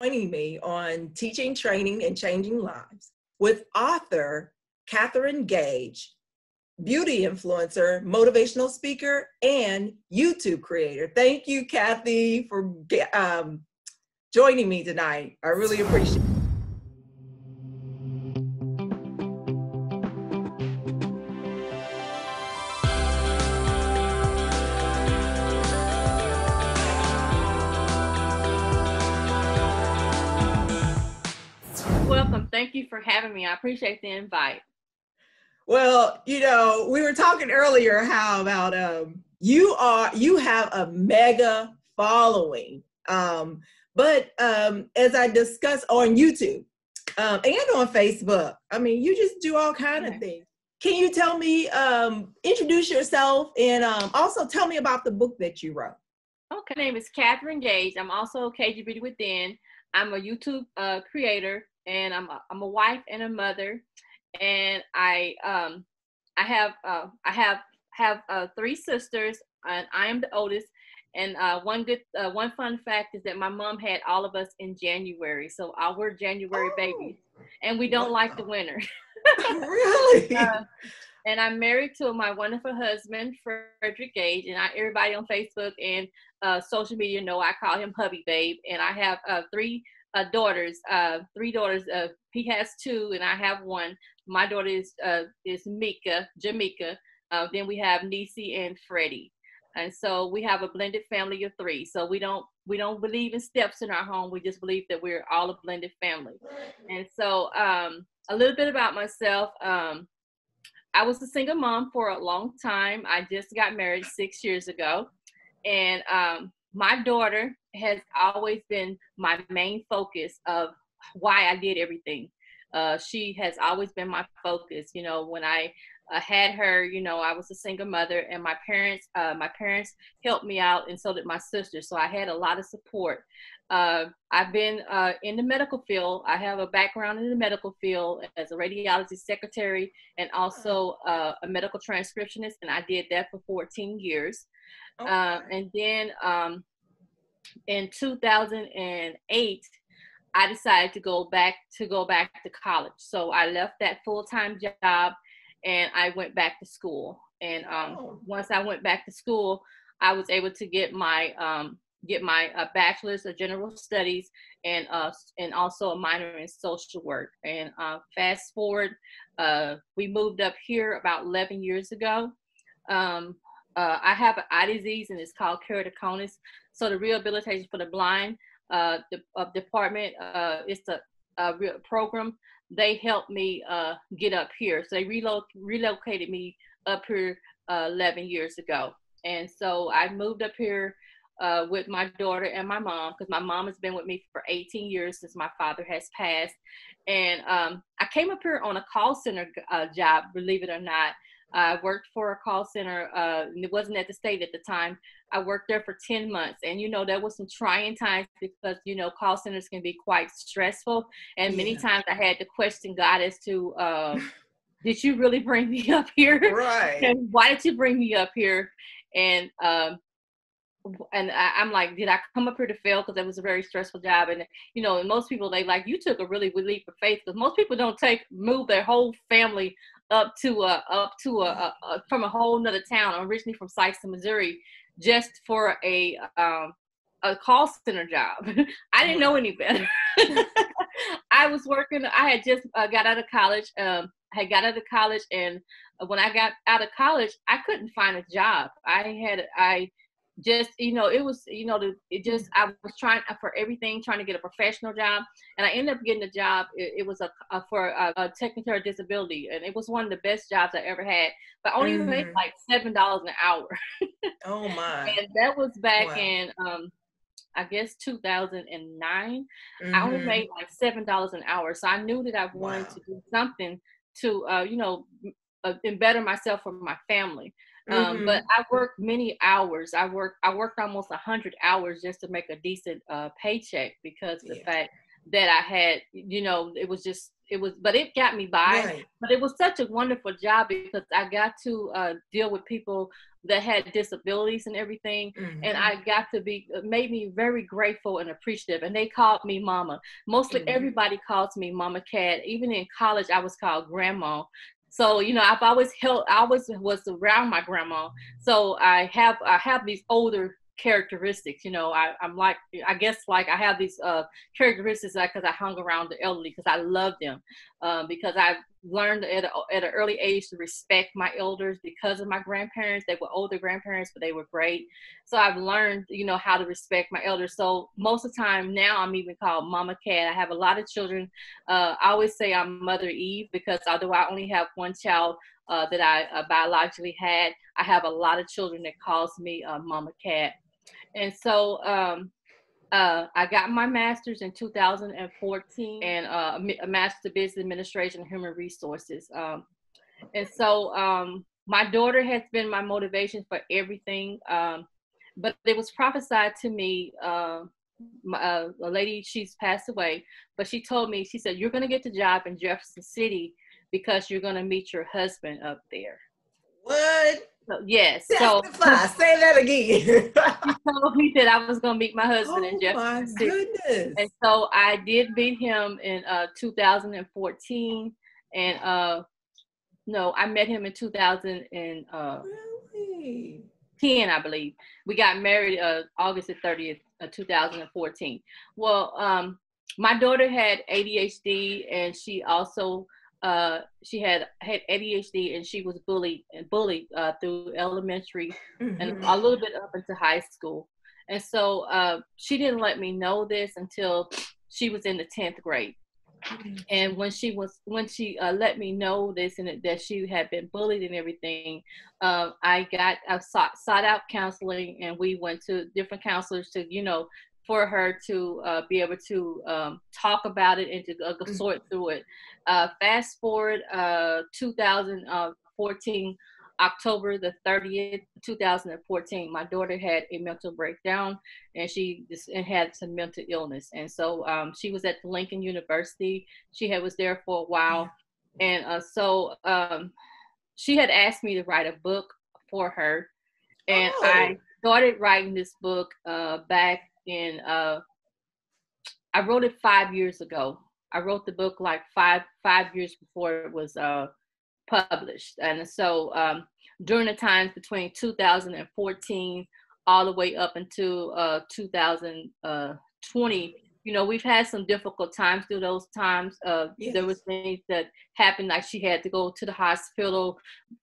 Joining me on Teaching, Training, and Changing Lives with author Kathrine Gage, beauty influencer, motivational speaker, and YouTube creator. Thank you, Kathy, for joining me tonight. I really appreciate it. Welcome. Thank you for having me. I appreciate the invite. Well, you know, we were talking earlier how about you have a mega following, but as I discussed on YouTube and on Facebook, I mean, you just do all kinds of things. Can you tell me, introduce yourself, and also tell me about the book that you wrote? Okay, my name is Kathrine Gage. I'm also KGbeautywithin. I'm a YouTube creator, and I'm a wife and a mother, and I have 3 sisters, and I am the oldest. And one fun fact is that my mom had all of us in January, so we're January babies, and we don't like the winter. Really? And I'm married to my wonderful husband, Frederick Gage, and everybody on Facebook and social media know I call him Hubby Babe. And I have 3 daughters. He has 2, and I have 1. My daughter is Mika, Jamaica. Then we have Nisi and Freddie, and so we have a blended family of 3. So we don't believe in steps in our home. We just believe that we're all a blended family. And so a little bit about myself. I was a single mom for a long time. I just got married 6 years ago, and my daughter has always been my main focus of why I did everything. She has always been my focus. You know, when I had her, you know, I was a single mother, and my parents helped me out, and so did my sister. So I had a lot of support. I've been in the medical field. I have a background in the medical field as a radiology secretary and also a medical transcriptionist, and I did that for 14 years. And then in 2008, I decided to go back to college. So I left that full-time job and I went back to school. And once I went back to school, I was able to get my bachelor's of general studies and also a minor in social work. And fast forward, we moved up here about 11 years ago. I have an eye disease, and it's called keratoconus. So the rehabilitation for the blind department, it's a program. They helped me get up here. So they relocated me up here 11 years ago. And so I moved up here with my daughter and my mom, because my mom has been with me for 18 years since my father has passed. And I came up here on a call center job, believe it or not. I worked for a call center, and it wasn't at the state at the time. I worked there for 10 months. And, you know, there was some trying times because, you know, call centers can be quite stressful. And many times I had to question God as to, did you really bring me up here? Right. And why did you bring me up here? And I'm like, did I come up here to fail? Because that was a very stressful job. And, you know, and most people, they like, you took a really good leap of faith, because most people don't move their whole family up to from a whole nother town. I'm originally from Sikeston, Missouri, just for a call center job. I didn't know any better. I was working. I had just got out of college. And when I got out of college, I couldn't find a job. I was trying for everything, trying to get a professional job, and I ended up getting a job. It was for a technical disability, and it was one of the best jobs I ever had, but only made like $7 an hour. Oh my! And that was back in I guess 2009. I only made like $7 an hour, so I knew that I wanted to do something to and better myself for my family. But I worked many hours. I worked almost 100 hours just to make a decent paycheck, because of the fact that I had, but it got me by. Right. But it was such a wonderful job, because I got to deal with people that had disabilities and everything. Mm-hmm. And I got to made me very grateful and appreciative. And they called me mama. Mostly everybody calls me Mama Cat. Even in college, I was called grandma. So, you know, I always was around my grandma. So I have these older characteristics, you know. I'm like, I guess like I have these characteristics because I hung around the elderly, because I love them, because I've learned at an early age to respect my elders because of my grandparents. They were older grandparents, but they were great. So I've learned, you know, how to respect my elders. So most of the time now I'm even called Mama Cat. I have a lot of children. I always say I'm Mother Eve, because although I only have one child that I biologically had, I have a lot of children that calls me Mama Cat. And so I got my master's in 2014 and a master's of business administration and human resources. And so my daughter has been my motivation for everything. But it was prophesied to me, a lady, she's passed away, but she told me, she said, you're going to get the job in Jefferson City because you're going to meet your husband up there. What? So, yes. Testify. So say that again. She told me that I was going to meet my husband in Jefferson City. Oh my goodness. And so I did meet him in 2014. And no, I met him in 2010, I believe. We got married August the 30th, 2014. Well, my daughter had ADHD, and she also she had ADHD, and she was bullied through elementary and a little bit up into high school. And so she didn't let me know this until she was in the 10th grade. And when she let me know this, and that she had been bullied and everything, I sought out counseling, and we went to different counselors to, you know, for her to be able to talk about it and to sort through it. Fast forward 2014, October the 30th, 2014, my daughter had a mental breakdown, and she had some mental illness. And so she was at Lincoln University. She was there for a while. And so she had asked me to write a book for her. And I started writing this book back in, I wrote it 5 years ago. I wrote the book like five years before it was published. And so during the times between 2014 all the way up until 2020, you know, we've had some difficult times through those times. There was things that happened, like she had to go to the hospital,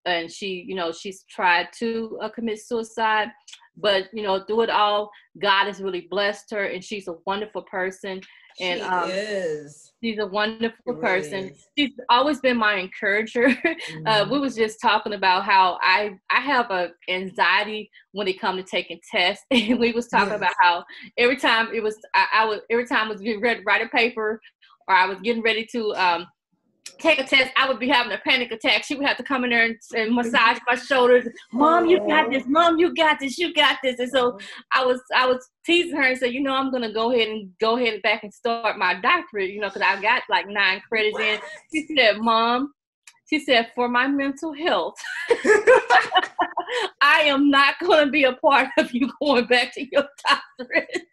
and she's tried to commit suicide. But, you know, through it all, God has really blessed her, and she's a wonderful person. And she is. She's a wonderful person. She's always been my encourager. We was just talking about how I have a anxiety when it comes to taking tests. And we was talking about how every time I was getting ready to write a paper, or I was getting ready to take a test, I would be having a panic attack. She would have to come in there and massage my shoulders. Mom, you got this. Mom, you got this. You got this. And so I was teasing her and said, you know, I'm gonna go ahead back and start my doctorate, you know, because I got like 9 credits in. She said, Mom, she said, for my mental health, I am not going to be a part of you going back to your doctorate.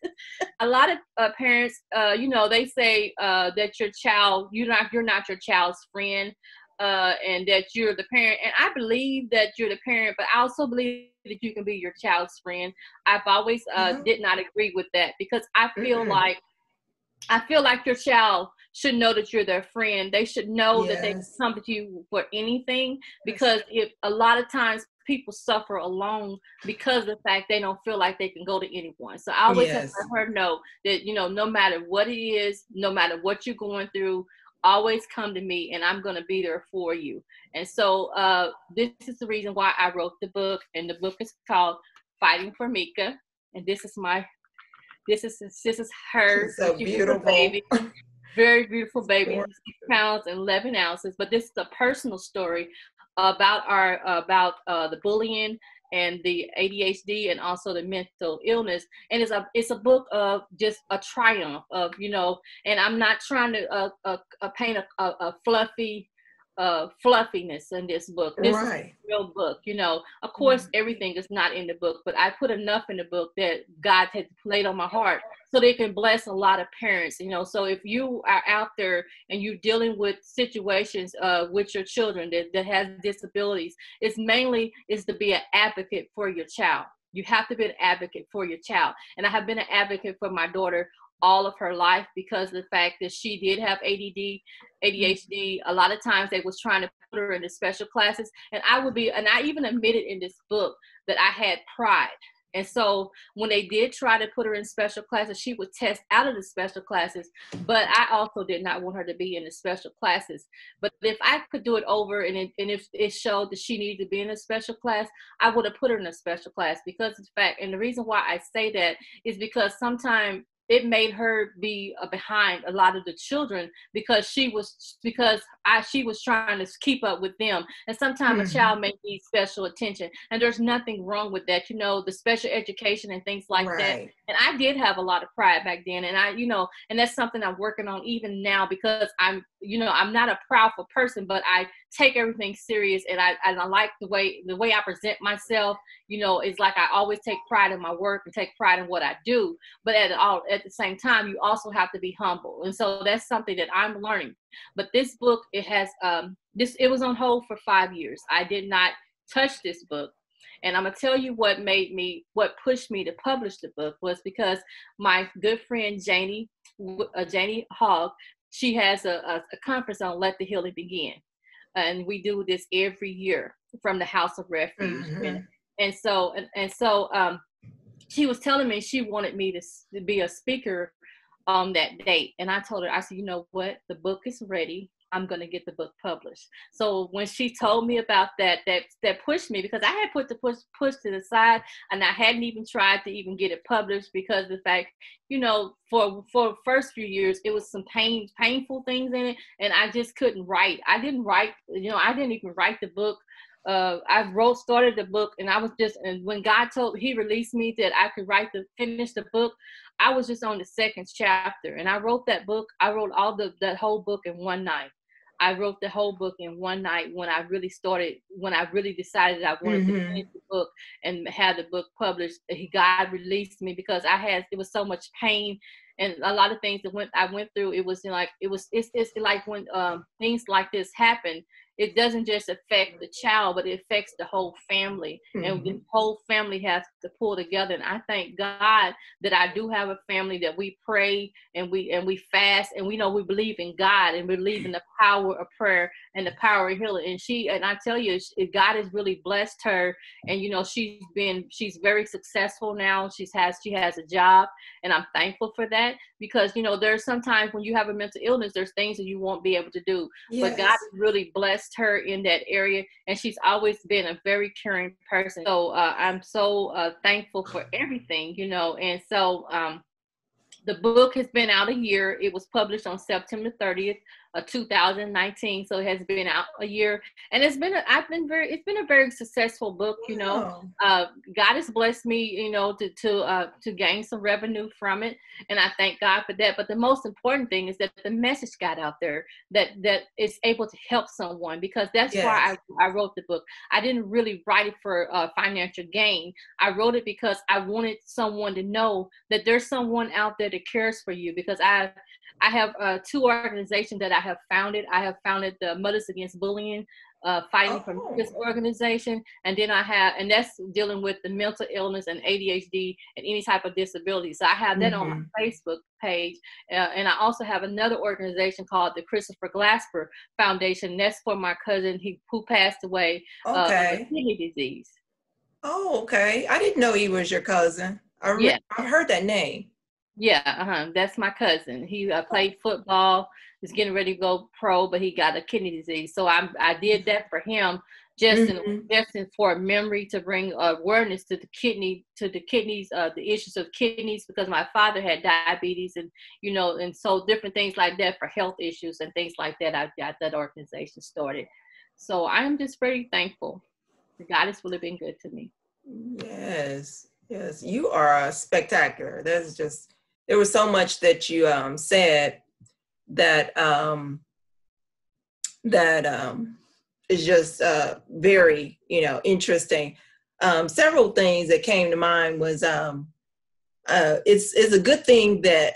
A lot of parents, you know, they say that your child, you're not your child's friend, and that you're the parent. And I believe that you're the parent, but I also believe that you can be your child's friend. I've always did not agree with that, because I feel like your child should know that you're their friend. They should know that they can come to you for anything, because if a lot of times people suffer alone because of the fact they don't feel like they can go to anyone. So I always have to let her know that, you know, no matter what it is, no matter what you're going through, always come to me, and I'm going to be there for you. And so this is the reason why I wrote the book, and the book is called Fighting for Mika. And this is her. She's so beautiful. Baby. Very beautiful baby, 6 pounds and 11 ounces. But this is a personal story about the bullying and the ADHD, and also the mental illness. And it's a book of just a triumph of, you know, and I'm not trying to paint a fluffy fluffiness in this book. This is a real book, you know. Of course, everything is not in the book, but I put enough in the book that God had laid on my heart so they can bless a lot of parents, you know. So if you are out there and you're dealing with situations with your children that has disabilities, it's mainly is to be an advocate for your child. You have to be an advocate for your child. And I have been an advocate for my daughter all of her life because of the fact that she did have ADD, ADHD. A lot of times they was trying to put her into special classes. And I even admitted in this book that I had pride. And so when they did try to put her in special classes, she would test out of the special classes. But I also did not want her to be in the special classes. But if I could do it over and if it showed that she needed to be in a special class, I would have put her in a special class because of the fact. And the reason why I say that is because sometimes it made her be behind a lot of the children because she was trying to keep up with them. And sometimes a child may need special attention, and there's nothing wrong with that, you know, the special education and things like that. And I did have a lot of pride back then, and and that's something I'm working on even now because I'm not a proudful person, but I take everything serious, and I like the way I present myself. You know, it's like I always take pride in my work and take pride in what I do, but at the same time, you also have to be humble. And so that's something that I'm learning. But this book, it has it was on hold for 5 years. I did not touch this book. And I'm gonna tell you what pushed me to publish the book was because my good friend Janie Hogg, she has a conference on Let the Healing Begin. And we do this every year from the House of Refuge. And so she was telling me she wanted me to be a speaker on that date. And I told her, I said, you know what? The book is ready. I'm going to get the book published. So when she told me about that pushed me because I had put the push to the side and I hadn't even tried to even get it published because of the fact, you know, for first few years, it was some painful things in it. And I just couldn't write. I didn't even write the book. I started the book and and when God he released me that I could finish the book, I was just on the second chapter and I wrote that book. I wrote that whole book in one night. I wrote the whole book in one night when I really decided I wanted to finish the book and have the book published. God released me because it was so much pain and a lot of things that I went through. It's like when things like this happen, it doesn't just affect the child, but it affects the whole family. And the whole family has to pull together. And I thank God that I do have a family that we pray and we fast and we know we believe in God and believe in the power of prayer and the power of healing. And I tell you, God has really blessed her. And, you know, she's very successful now. She has a job and I'm thankful for that because, you know, there's sometimes when you have a mental illness, there's things that you won't be able to do. Yes. But God has really blessed her in that area and she's always been a very caring person. So I'm so thankful for everything, you know. And so the book has been out a year. It was published on September 30th, 2019. So it has been out a year, and it's been a very successful book. You know, God has blessed me, you know, to gain some revenue from it, and I thank God for that. But the most important thing is that the message got out there that is able to help someone because that's why I wrote the book. I didn't really write it for financial gain. I wrote it because I wanted someone to know that there's someone out there that cares for you because I have two organizations that I have founded. I have founded the Mothers Against Bullying, fighting from this organization. And then and that's dealing with the mental illness and ADHD and any type of disability. So I have that on my Facebook page. And I also have another organization called the Christopher Glasper Foundation. That's for my cousin who passed away of kidney disease. Oh, okay. I didn't know he was your cousin. I heard that name. Yeah, that's my cousin. He played football, was getting ready to go pro, but he got a kidney disease. So I did that for him, just for memory to bring awareness to the kidneys, the issues of kidneys, because my father had diabetes and, you know, and so different things like that for health issues and things like that. I got that organization started. So I am just very thankful. God has really been good to me. Yes, you are spectacular. There was so much that you said that that is just very, interesting. Several things that came to mind was it's a good thing that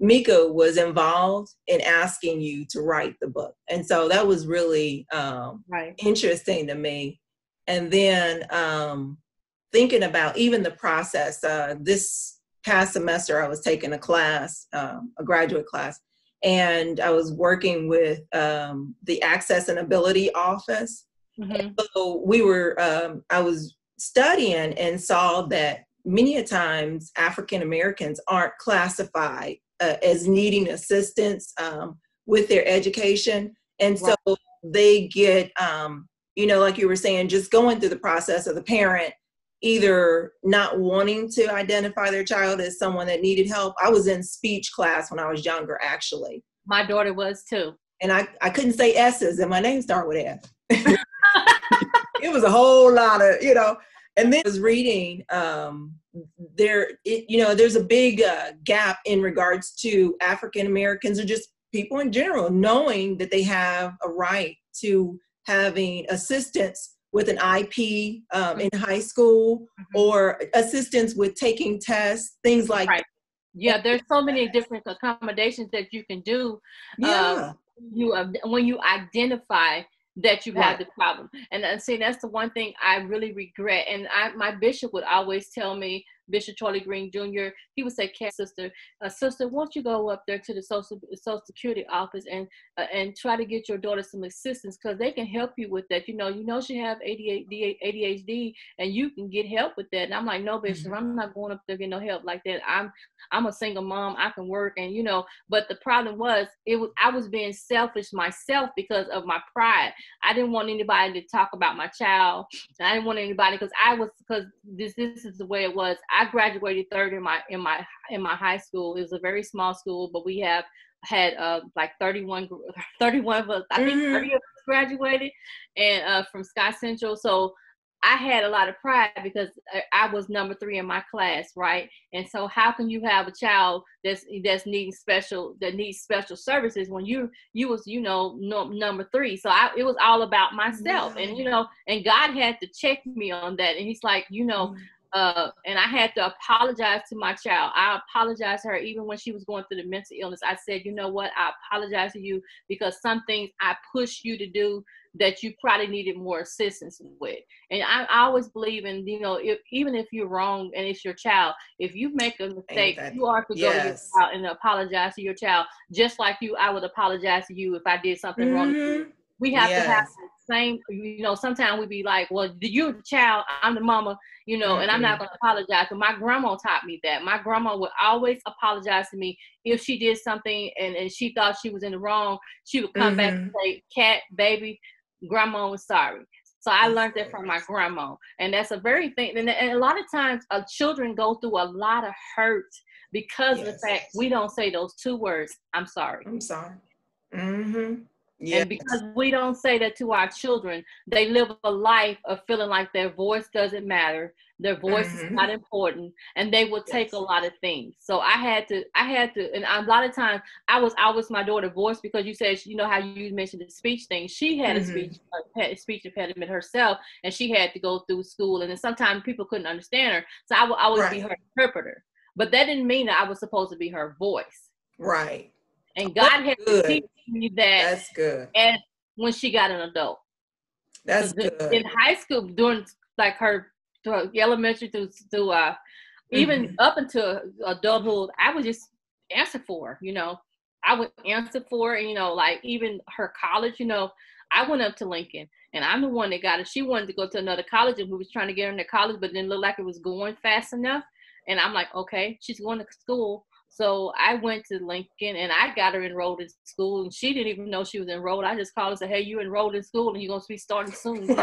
Mika was involved in asking you to write the book. And so that was really interesting to me. And then thinking about even the process, this past semester, I was taking a class, a graduate class, and I was working with the Access and Ability Office. Mm-hmm. So I was studying and saw that many a times African Americans aren't classified as needing assistance with their education. And so they get, like you were saying, just going through the process of the parent either not wanting to identify their child as someone that needed help. I was in speech class when I was younger, actually. My daughter was too. And I couldn't say S's, and my name started with F. It was a whole lot of, and then I was reading, there's a big gap in regards to African Americans or just people in general, knowing that they have a right to having assistance with an IP in high school, or assistance with taking tests, things like that. Yeah, there's so many different accommodations that you can do. Yeah. When you identify that you have the problem. And see, that's the one thing I really regret. And my bishop would always tell me, Bishop Charlie Green Jr., he would say, sister, why don't you go up there to the Social Security office and try to get your daughter some assistance, because they can help you with that. She have ADHD, and you can get help with that. And I'm like, no, Bishop, I'm not going up there to get no help like that. I'm a single mom. I can work, and but the problem was, I was being selfish myself because of my pride. I didn't want anybody to talk about my child. I didn't want anybody, because this is the way it was. I graduated third in my high school. It was a very small school, but we had like 31 of us. I think 30 of us graduated, and from Scott Central. So I had a lot of pride because I was number 3 in my class, right? And so how can you have a child that's needing special services when you was number 3? So it was all about myself, and and God had to check me on that, and He's like, and I had to apologize to my child. I apologized to her even when she was going through the mental illness. I said, you know what? I apologize to you because some things I pushed you to do that you probably needed more assistance with. And I always believe in, even if you're wrong and it's your child, if you make a mistake, you are to go to your child and apologize to your child, just like I would apologize to you if I did something wrong. We have to have the same, sometimes we be like, well, you're the child, I'm the mama, and I'm not going to apologize. But my grandma taught me that. My grandma would always apologize to me if she did something and she thought she was in the wrong. She would come back and say, Kat, baby, grandma was sorry. So I learned that from my grandma. And that's a very thing. And a lot of times children go through a lot of hurt because of the fact we don't say those 2 words, I'm sorry. I'm sorry. Yes. And because we don't say that to our children, they live a life of feeling like their voice doesn't matter, their voice is not important, and they will take a lot of things. So I had to, and a lot of times I was always my daughter's voice, because you said, how you mentioned the speech thing. She had a speech impediment herself, and she had to go through school, and then sometimes people couldn't understand her. So I would always be her interpreter, but that didn't mean that I was supposed to be her voice. Right. And God had to teach me that. That's good. And when she got an adult. That's good. In high school, during like her elementary through even up until adulthood, I would just answer for her, I would answer for her, like even her college, I went up to Lincoln, and I'm the one that got her. She wanted to go to another college, and we was trying to get her into college, but didn't look like it was going fast enough. And I'm like, okay, she's going to school. So I went to Lincoln, and I got her enrolled in school, and she didn't even know she was enrolled. I just called her and said, hey, you enrolled in school, and you're going to be starting soon. Like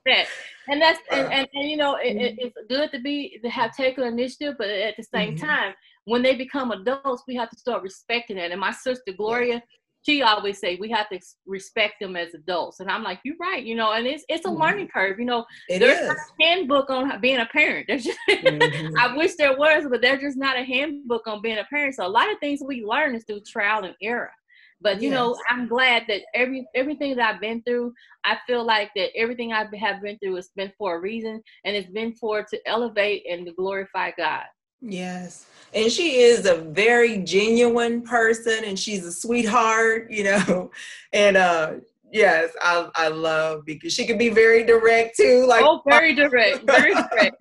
that. And that's, and it's good to have taken initiative, but at the same time, when they become adults, we have to start respecting it. And my sister, Gloria, she always say we have to respect them as adults. And I'm like, you're right, and it's a learning curve, there's not a handbook on being a parent. There's just, I wish there was, but there's just not a handbook on being a parent. So a lot of things we learn is through trial and error. But, you know, Yes. I'm glad that everything that I've been through, I feel like that everything I have been through has been for a reason, and it's been to elevate and to glorify God. Yes. And she is a very genuine person, and she's a sweetheart, you know. And yes, I love, because she can be very direct too. Like, Oh, very direct, very direct.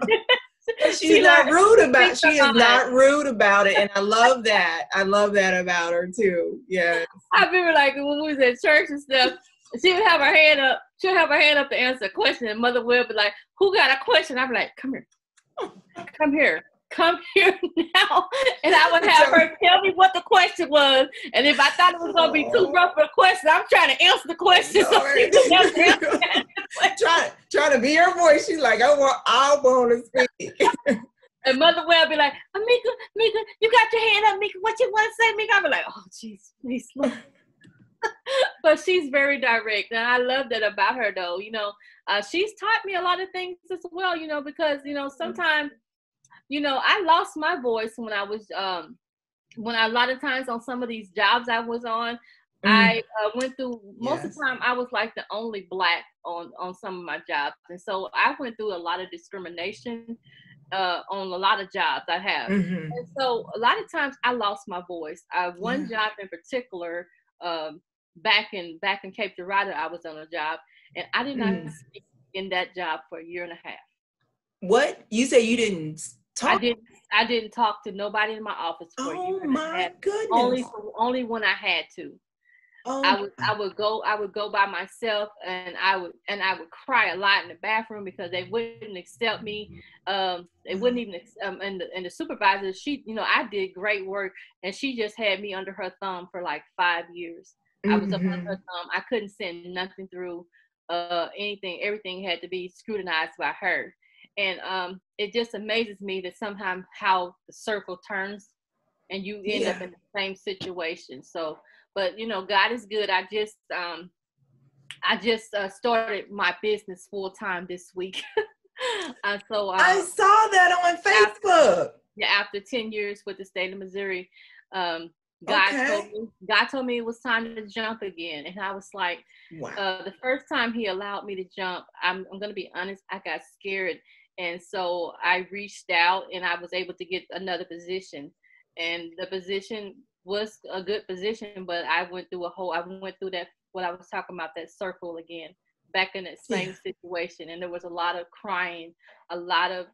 She's not rude about, she is not rude about it. And I love that. I love that about her too. Yeah. I remember like when we was at church and stuff, she would have her hand up. She'll have her hand up to answer a question, and Mother will be like, "Who got a question?" I'm like, "Come here, come here, come here now." And I would have her tell me what the question was. And if I thought it was gonna be too rough for a question, I'm trying to answer the question. So she would never answer that. Trying to be her voice. She's like, I want to speak. And Mother will be like, "Oh, Mika, you got your hand up, Mika. What you want to say, Mika?" I'll be like, "Oh, jeez, please, Lord." But she's very direct, and I love that about her, though. You know, she's taught me a lot of things as well. You know, because you know sometimes, you know, I lost my voice when I was a lot of times on some of these jobs I was on. I went through most of the time I was like the only Black on some of my jobs, and so I went through a lot of discrimination on a lot of jobs I have. And so a lot of times I lost my voice. One job in particular, back in KGbeautywithin, I was on a job, and I did not speak in that job for a year and a half. What? You say you didn't talk? I didn't talk to nobody in my office for a year and a half. Oh my goodness. Only when I had to. Oh. I would go by myself, and I would cry a lot in the bathroom because they wouldn't accept me. They wouldn't even and the supervisor, she, you know, I did great work, and she just had me under her thumb for like 5 years. I was up under her thumb. I couldn't send nothing through anything. Everything had to be scrutinized by her. And it just amazes me that sometimes how the circle turns and you end up in the same situation. So, but you know, God is good. I just started my business full time this week. So I saw that on Facebook. After 10 years with the state of Missouri, God told me it was time to jump again, and I was like, wow. The first time He allowed me to jump, I'm going to be honest, I got scared, and so I reached out, and I was able to get another position, and the position was a good position, but I went through that, what I was talking about, that circle again, back in that same situation. And there was a lot of crying, a lot of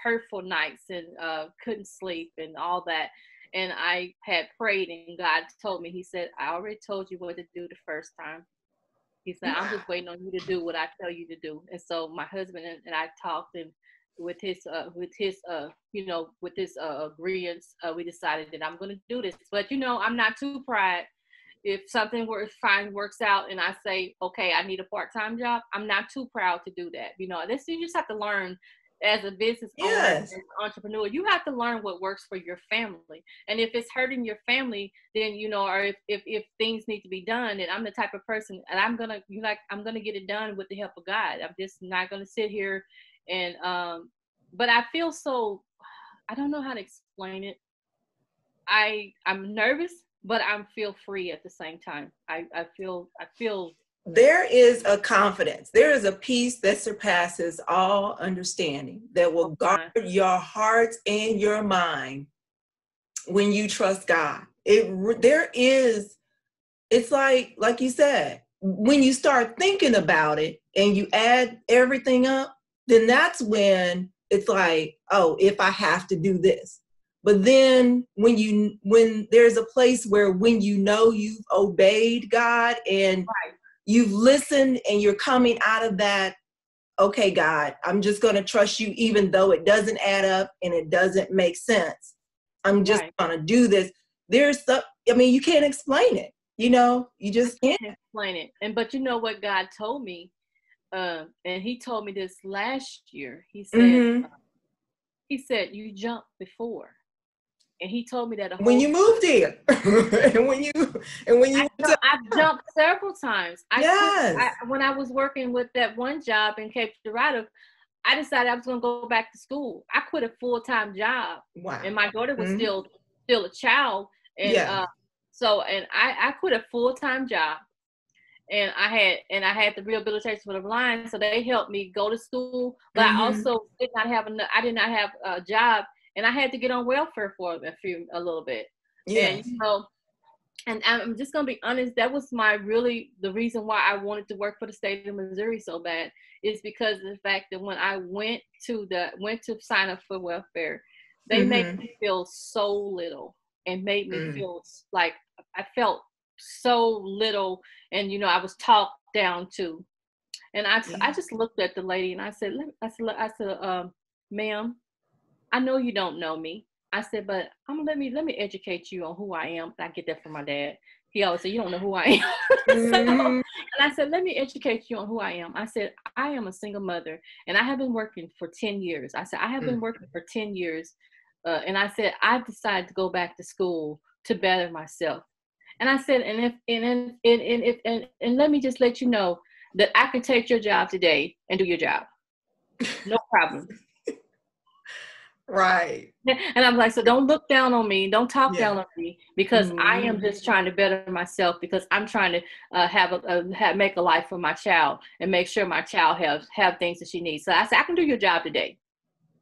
hurtful nights, and couldn't sleep and all that. And I had prayed, and God told me, He said, "I already told you what to do the first time." He said, "I'm just waiting on you to do what I tell you to do." And so my husband and I talked, and with his agreements, we decided that I'm going to do this. But you know, I'm not too proud. If something works out, and I say, okay, I need a part-time job, I'm not too proud to do that. You know, you just have to learn as a business owner, as an entrepreneur. You have to learn what works for your family. And if it's hurting your family, then, you know, or if things need to be done, then I'm the type of person, and I'm gonna get it done with the help of God. I'm just not gonna sit here and but I feel so, I don't know how to explain it. I'm nervous, but I feel free at the same time. I feel there is a confidence. There is a peace that surpasses all understanding that will guard your heart and your mind when you trust God. It's like you said, when you start thinking about it and you add everything up, then that's when it's like, oh, if I have to do this. But then when there's a place where when you know you've obeyed God and you've listened and you're coming out of that, okay, God, I'm just going to trust you even though it doesn't add up and it doesn't make sense. I'm just going to do this. There's stuff, I mean, you can't explain it. You know, you just can't explain it. But you know what God told me? And He told me this last year. He said, you jumped before. And He told me that when you moved here, and when you I jumped several times. When I was working with that one job in KGbeautywithin, I decided I was going to go back to school. I quit a full-time job, and my daughter was still a child, and So, and I quit a full-time job, and I had the rehabilitation for the blind. So they helped me go to school, but I also did not have a job, and I had to get on welfare for a little bit. Yes. And, you know, and I'm just going to be honest, that was the reason why I wanted to work for the state of Missouri so bad, is because of the fact that when I went to sign up for welfare, they made me feel so little, and made me feel like I felt so little, and, you know, I was talked down to. And I just looked at the lady and I said, ma'am, I know you don't know me. I said, but let me educate you on who I am. I get that from my dad. He always said, you don't know who I am. And I said, let me educate you on who I am. I said, I am a single mother, and I have been working for 10 years. I said, I have been working for 10 years. And I said, I've decided to go back to school to better myself. And I said, and let me just let you know that I can take your job today and do your job. No problem. Right. And I'm like, so don't look down on me. Don't talk down on me, because I am just trying to better myself, because I'm trying to make a life for my child and make sure my child have things that she needs. So I said, I can do your job today.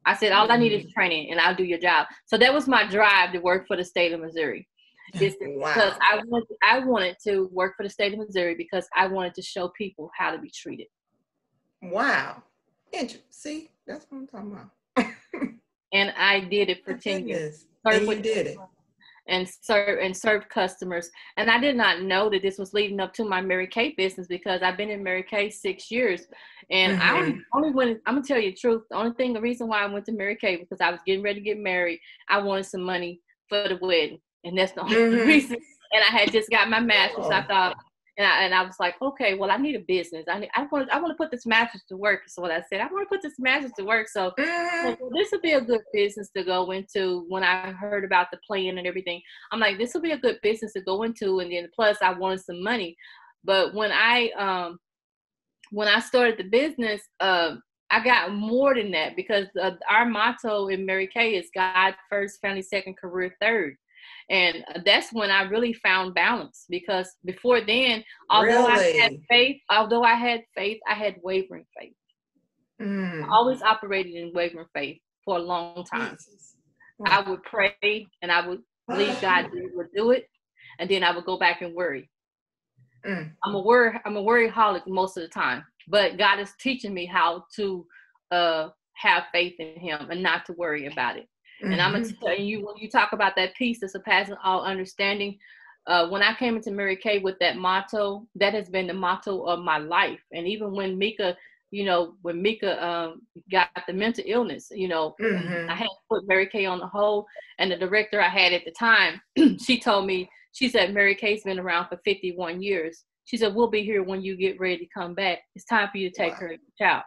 I said, all I need is training, and I'll do your job. So that was my drive to work for the state of Missouri. Because I wanted to work for the state of Missouri because I wanted to show people how to be treated. Wow. See, that's what I'm talking about. And I did it for 10 years. And you did it. And served customers. And I did not know that this was leading up to my Mary Kay business, because I've been in Mary Kay 6 years. And I'm going to tell you the truth. The reason why I went to Mary Kay, because I was getting ready to get married. I wanted some money for the wedding. And that's the only reason. And I had just got my master's. I thought, and I was like, okay, well, I need a business. I want to put this master's to work. So what I said, I want to put this master's to work. So this will be a good business to go into. When I heard about the plan and everything, I'm like, this will be a good business to go into. And then plus I wanted some money. But when I started the business, I got more than that, because our motto in Mary Kay is God first, family second, career third. And that's when I really found balance, because before then, although I had faith, I had wavering faith. I always operated in wavering faith for a long time. I would pray and I would believe God would do it, and then I would go back and worry. I'm a worryholic most of the time, but God is teaching me how to have faith in Him and not to worry about it. And I'm going to tell you, when you talk about that peace that surpasses all understanding, when I came into Mary Kay with that motto, that has been the motto of my life. And even when Mika got the mental illness, I had to put Mary Kay on the hold. And the director I had at the time, she told me, she said, Mary Kay's been around for 51 years. She said, we'll be here when you get ready to come back. It's time for you to take care of your child.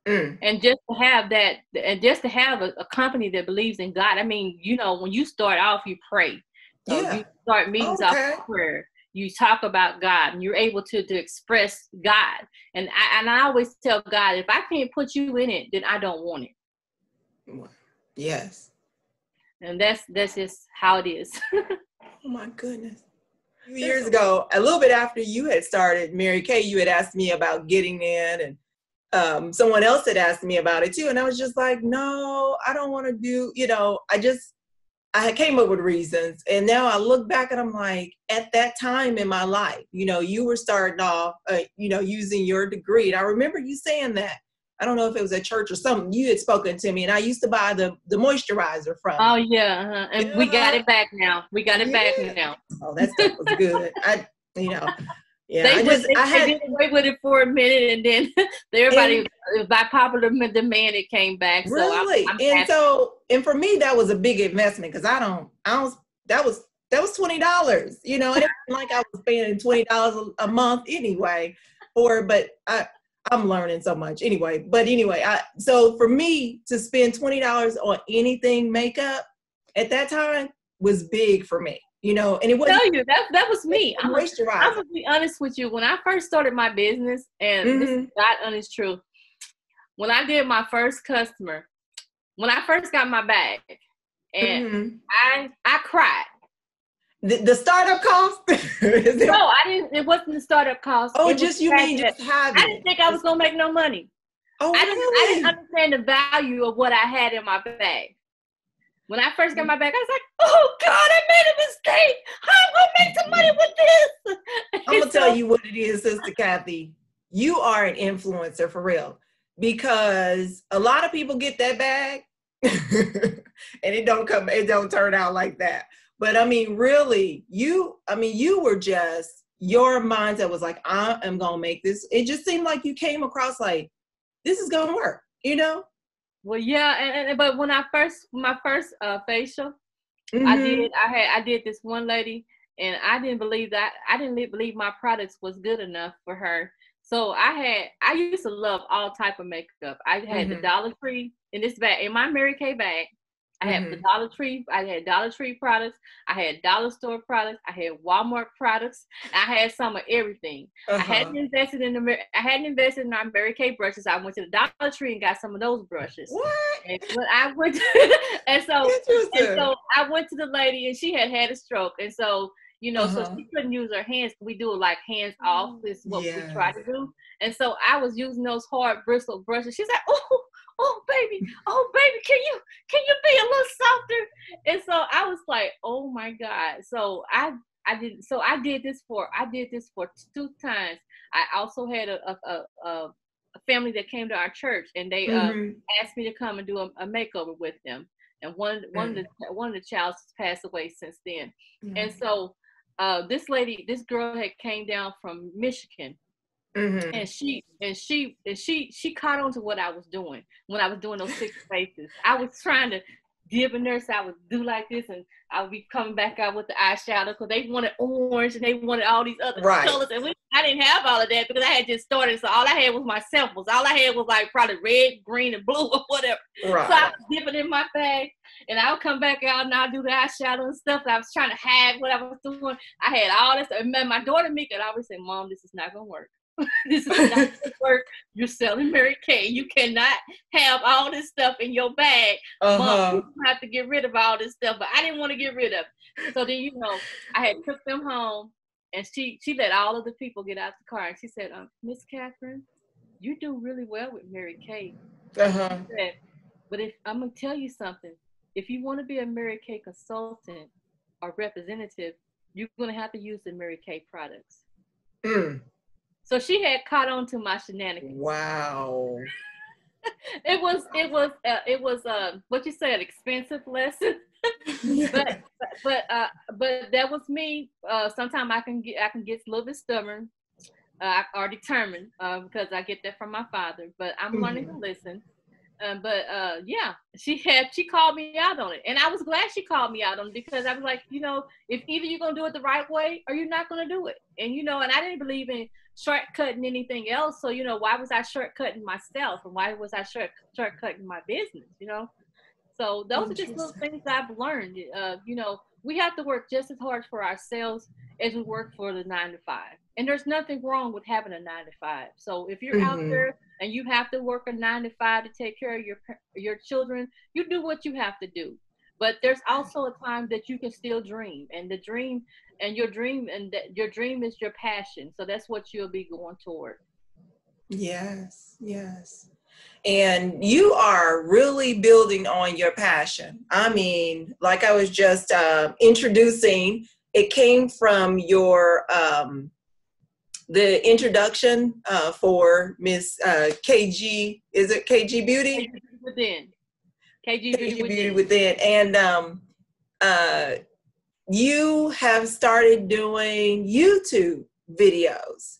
And just to have that, and just to have a company that believes in God. I mean, when you start off, you pray. So you start meetings off of prayer. You talk about God, and you're able to express God. And I always tell God, if I can't put you in it, then I don't want it. Yes. And that's just how it is. Oh my goodness. A few years ago, a little bit after you had started Mary Kay, you had asked me about getting in, and someone else had asked me about it too. And I was just like, no, I don't want to do, I came up with reasons. And now I look back and I'm like, at that time in my life, you were starting off, using your degree. And I remember you saying that. I don't know if it was at church or something. You had spoken to me, and I used to buy the moisturizer from you. Oh, yeah. And we got it back now. Back now. Oh, that stuff was good. Yeah, they did away with it for a minute, and then everybody, by popular demand, it came back. Really? So and for me, that was a big investment, because that was $20, and it wasn't like I was paying $20 a month anyway. But I'm learning so much anyway. But anyway, so for me to spend $20 on anything makeup at that time was big for me. And it wasn't. Tell you that was me. I'm gonna be honest with you. When I first started my business, and this is God honest truth, when I did my first customer, when I first got my bag, and I cried. The startup cost? No, I didn't. It wasn't the startup cost. Oh, it just you mean just having? I didn't think I was gonna make no money. Oh, I really? didn't understand the value of what I had in my bag. When I first got my bag, I was like, "Oh God, I made a mistake. How am I gonna make some money with this?" I'm gonna tell you what it is, Sister Kathy. You are an influencer for real, because a lot of people get that bag, and it don't turn out like that. But I mean, really, you were just, your mindset was like, I am gonna make this. It just seemed like you came across like, this is gonna work, you know? Well, yeah, but when my first facial, Mm-hmm. I did this one lady, and I didn't believe my products was good enough for her. So I used to love all type of makeup. I had the Dollar Tree in this bag, in my Mary Kay bag. I had the Dollar Tree. I had Dollar Tree products. I had dollar store products. I had Walmart products. I had some of everything. I hadn't invested in our Mary Kay brushes. I went to the Dollar Tree and got some of those brushes. What? And when I went, and so I went to the lady, and she had a stroke, and so so she couldn't use her hands. We do it like hands off. Is what we try to do. And so I was using those hard bristle brushes. She's like, oh baby, can you be a little softer? And so I was like, oh my God. So I did this for 2 times. I also had a family that came to our church, and they asked me to come and do a makeover with them. And one of the childs passed away since then. And so this girl had came down from Michigan. And she caught on to what I was doing when I was doing those 6 faces. I was trying to dip in there, so I would do like this, and I would be coming back out with the eyeshadow, because they wanted orange and they wanted all these other colors, and I didn't have all of that because I had just started. So all I had was my samples. All I had was like probably red, green, and blue or whatever. Right. So I was dipping in my bag, and I would come back out and I'd do the eyeshadow and stuff. I was trying to hide what I was doing. I had all this, and my daughter Mika would always say, "Mom, this is not gonna work. This is not going to work. You're selling Mary Kay. You cannot have all this stuff in your bag. Mom, you have to get rid of all this stuff." But I didn't want to get rid of it. So then, I had took them home, and she let all of the people get out the car, and she said, "Miss Kathrine, you do really well with Mary Kay." She said, "But if I'm going to tell you something, if you want to be a Mary Kay consultant or representative, you're going to have to use the Mary Kay products." So she had caught on to my shenanigans. Wow. It was what you say, an expensive lesson. but that was me. Sometimes I can get a little bit stubborn or determined because I get that from my father. But I'm learning to listen. She called me out on it, and I was glad she called me out on it, because I was like, if either you're gonna do it the right way or you're not gonna do it, and and I didn't believe in shortcutting anything else. So why was I shortcutting myself, and why was I shortcutting my business? So those are just little things I've learned. We have to work just as hard for ourselves as we work for the 9 to 5. And there's nothing wrong with having a 9 to 5. So if you're out there and you have to work a 9 to 5 to take care of your children, you do what you have to do. But there's also a time that you can still dream, and your dream is your passion. So that's what you'll be going toward. Yes. And you are really building on your passion. I mean, like I was just introducing, it came from your the introduction for Miss KG. Is it KG Beauty? KG Beauty Within. And you have started doing YouTube videos.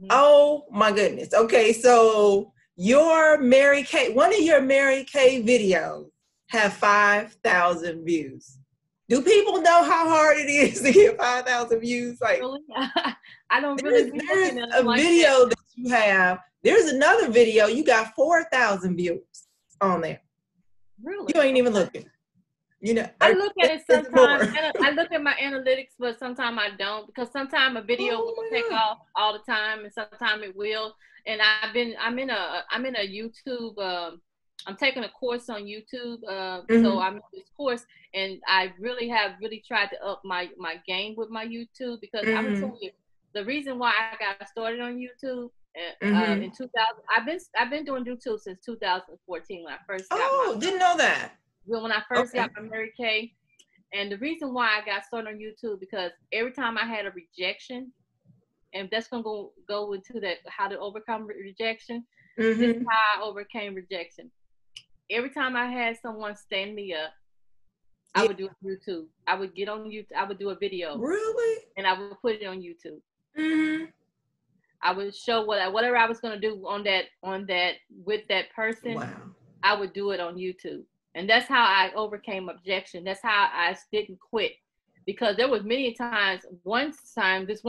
Oh my goodness. Okay, so one of your Mary Kay videos have 5,000 views. Do people know how hard it is to get 5,000 views? Like, I don't really. There's a video that you have. There's another video you got 4,000 viewers on there. Really? You ain't even looking. I look at it sometimes. I look at my analytics, but sometimes I don't, because sometimes a video will take off all the time, and sometimes it will. And I'm in a YouTube I'm taking a course on YouTube. Mm-hmm. So I'm in this course, and I have tried to up my game with my YouTube, because I'm gonna Mm-hmm. tell you the reason why I got started on YouTube Mm-hmm. in 2000. I've been doing YouTube since 2014 when I first got Didn't know that. when I first got my Mary Kay. And the reason why I got started on YouTube, because every time I had a rejection, and that's gonna go into that, how to overcome rejection. Mm-hmm. This is how I overcame rejection. Every time I had someone stand me up, I would do YouTube. I would get on YouTube. I would do a video. Really? And I would put it on YouTube. Mm-hmm. I would show whatever I was going to do on that with that person. Wow. I would do it on YouTube. And that's how I overcame objection. That's how I didn't quit. Because there was many times, this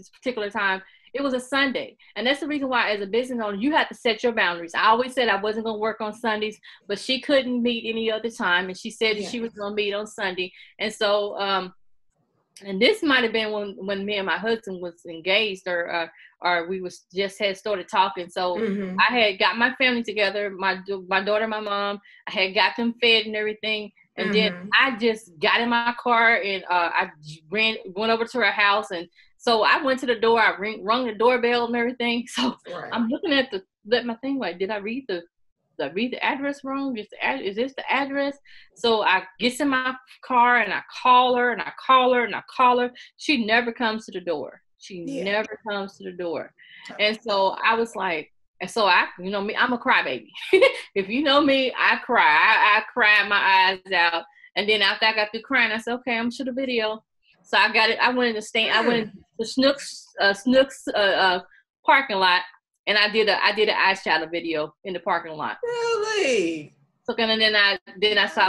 particular time, it was a Sunday. And that's the reason why, as a business owner, you have to set your boundaries. I always said I wasn't going to work on Sundays, but she couldn't meet any other time. And she said that she was going to meet on Sunday. And so, and this might have been when me and my husband was engaged, or we had started talking. So I had got my family together, my daughter, my mom. I had got them fed and everything. And then I just got in my car, and I went over to her house. And so I went to the door. I rung the doorbell and everything. So I'm looking at my thing, like, did I read the address wrong? Is this the address? So I get in my car, and I call her, and I call her, and I call her. She never comes to the door. Never comes to the door. And so I was like, and so you know me, I'm a crybaby. If you know me, I cry. I cried my eyes out. And then after I got through crying, I said, okay, I'm gonna shoot a video. So I got it. I went in the stand. I went in the Snooks parking lot, and I did an eyeshadow video in the parking lot. Really? So and then I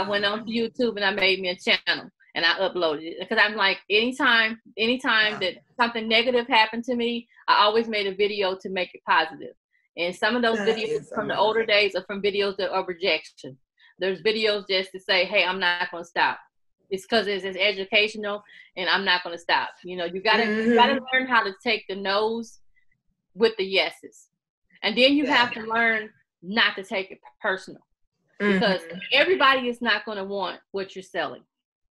went on to YouTube, and I made me a channel, and I uploaded it, because I'm like, anytime that something negative happened to me, I always made a video to make it positive. And some of those videos from the older days are from videos that are rejection. There's videos just to say, hey, I'm not going to stop. It's because it's educational, and I'm not going to stop. You know, you gotta learn how to take the no's with the yeses. And then you have to learn not to take it personal, because everybody is not going to want what you're selling.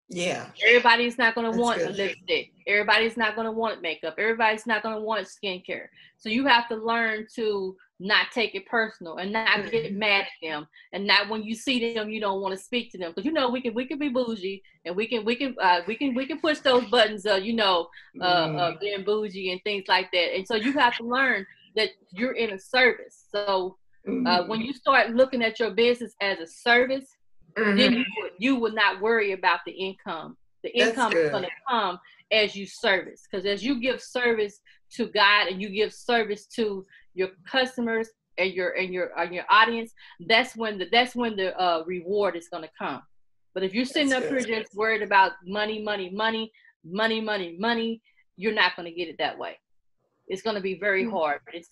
Yeah. Everybody's not going to want a lipstick. Everybody's not going to want makeup. Everybody's not going to want skincare. So you have to learn to not take it personal, and not get mad at them, and not, when you see them, you don't want to speak to them, because you know we can be bougie, and we can push those buttons, being bougie and things like that. And so you have to learn that you're in a service. So when you start looking at your business as a service, then you would not worry about the income. The income is going to come as you service, because as you give service to God, and you give service to your customers and your audience, that's when the reward is going to come. But if you're sitting up here just worried about money, you're not going to get it that way. It's going to be very hard. It's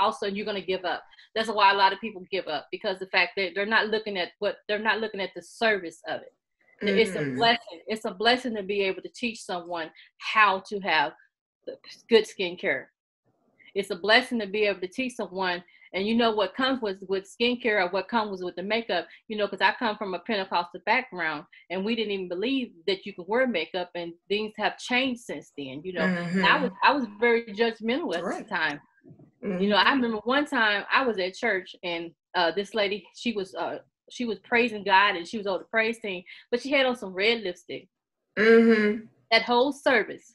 also, you're going to give up. That's why a lot of people give up, because the fact that they're not looking at the service of it. It's a blessing. It's a blessing to be able to teach someone how to have good skincare. It's a blessing to be able to teach someone, and you know what comes with skincare, or what comes with the makeup, you know, because I come from a Pentecostal background, and we didn't even believe that you could wear makeup, and things have changed since then, you know. And I was very judgmental at the time. You know, I remember one time I was at church, and this lady, she was praising God, and she was on the praise team, but she had on some red lipstick. That whole service,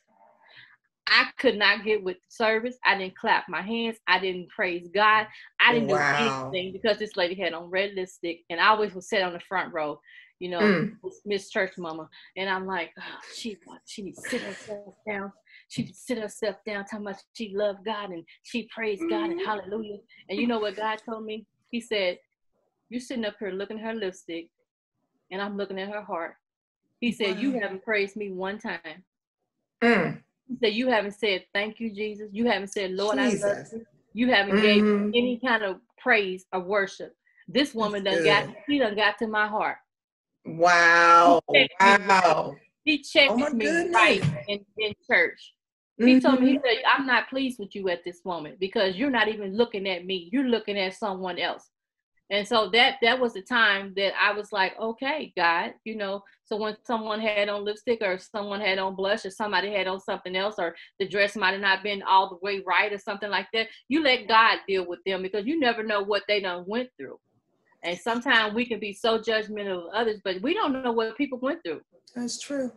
I could not get with service. I didn't clap my hands. I didn't praise God. I didn't do anything, because this lady had on red lipstick, and I always would sit on the front row, you know, Miss Church Mama. And I'm like, oh, she needs to sit herself down. She would sit herself down, talking about she loved God, and she praised God, and hallelujah. And you know what God told me? He said, you're sitting up here looking at her lipstick, and I'm looking at her heart. He said, you haven't praised me one time. He said, you haven't said, thank you, Jesus. You haven't said, Lord, I love you. You haven't gave any kind of praise or worship. This woman done got to my heart. Wow. He checked me right in church. He told me, he said, I'm not pleased with you at this moment, because you're not even looking at me. You're looking at someone else. And so that was the time that I was like, okay, God, so when someone had on lipstick or someone had on blush or somebody had on something else, or the dress might have not been all the way right or something like that, you let God deal with them, because you never know what they done went through. And sometimes we can be so judgmental of others, but we don't know what people went through. That's true.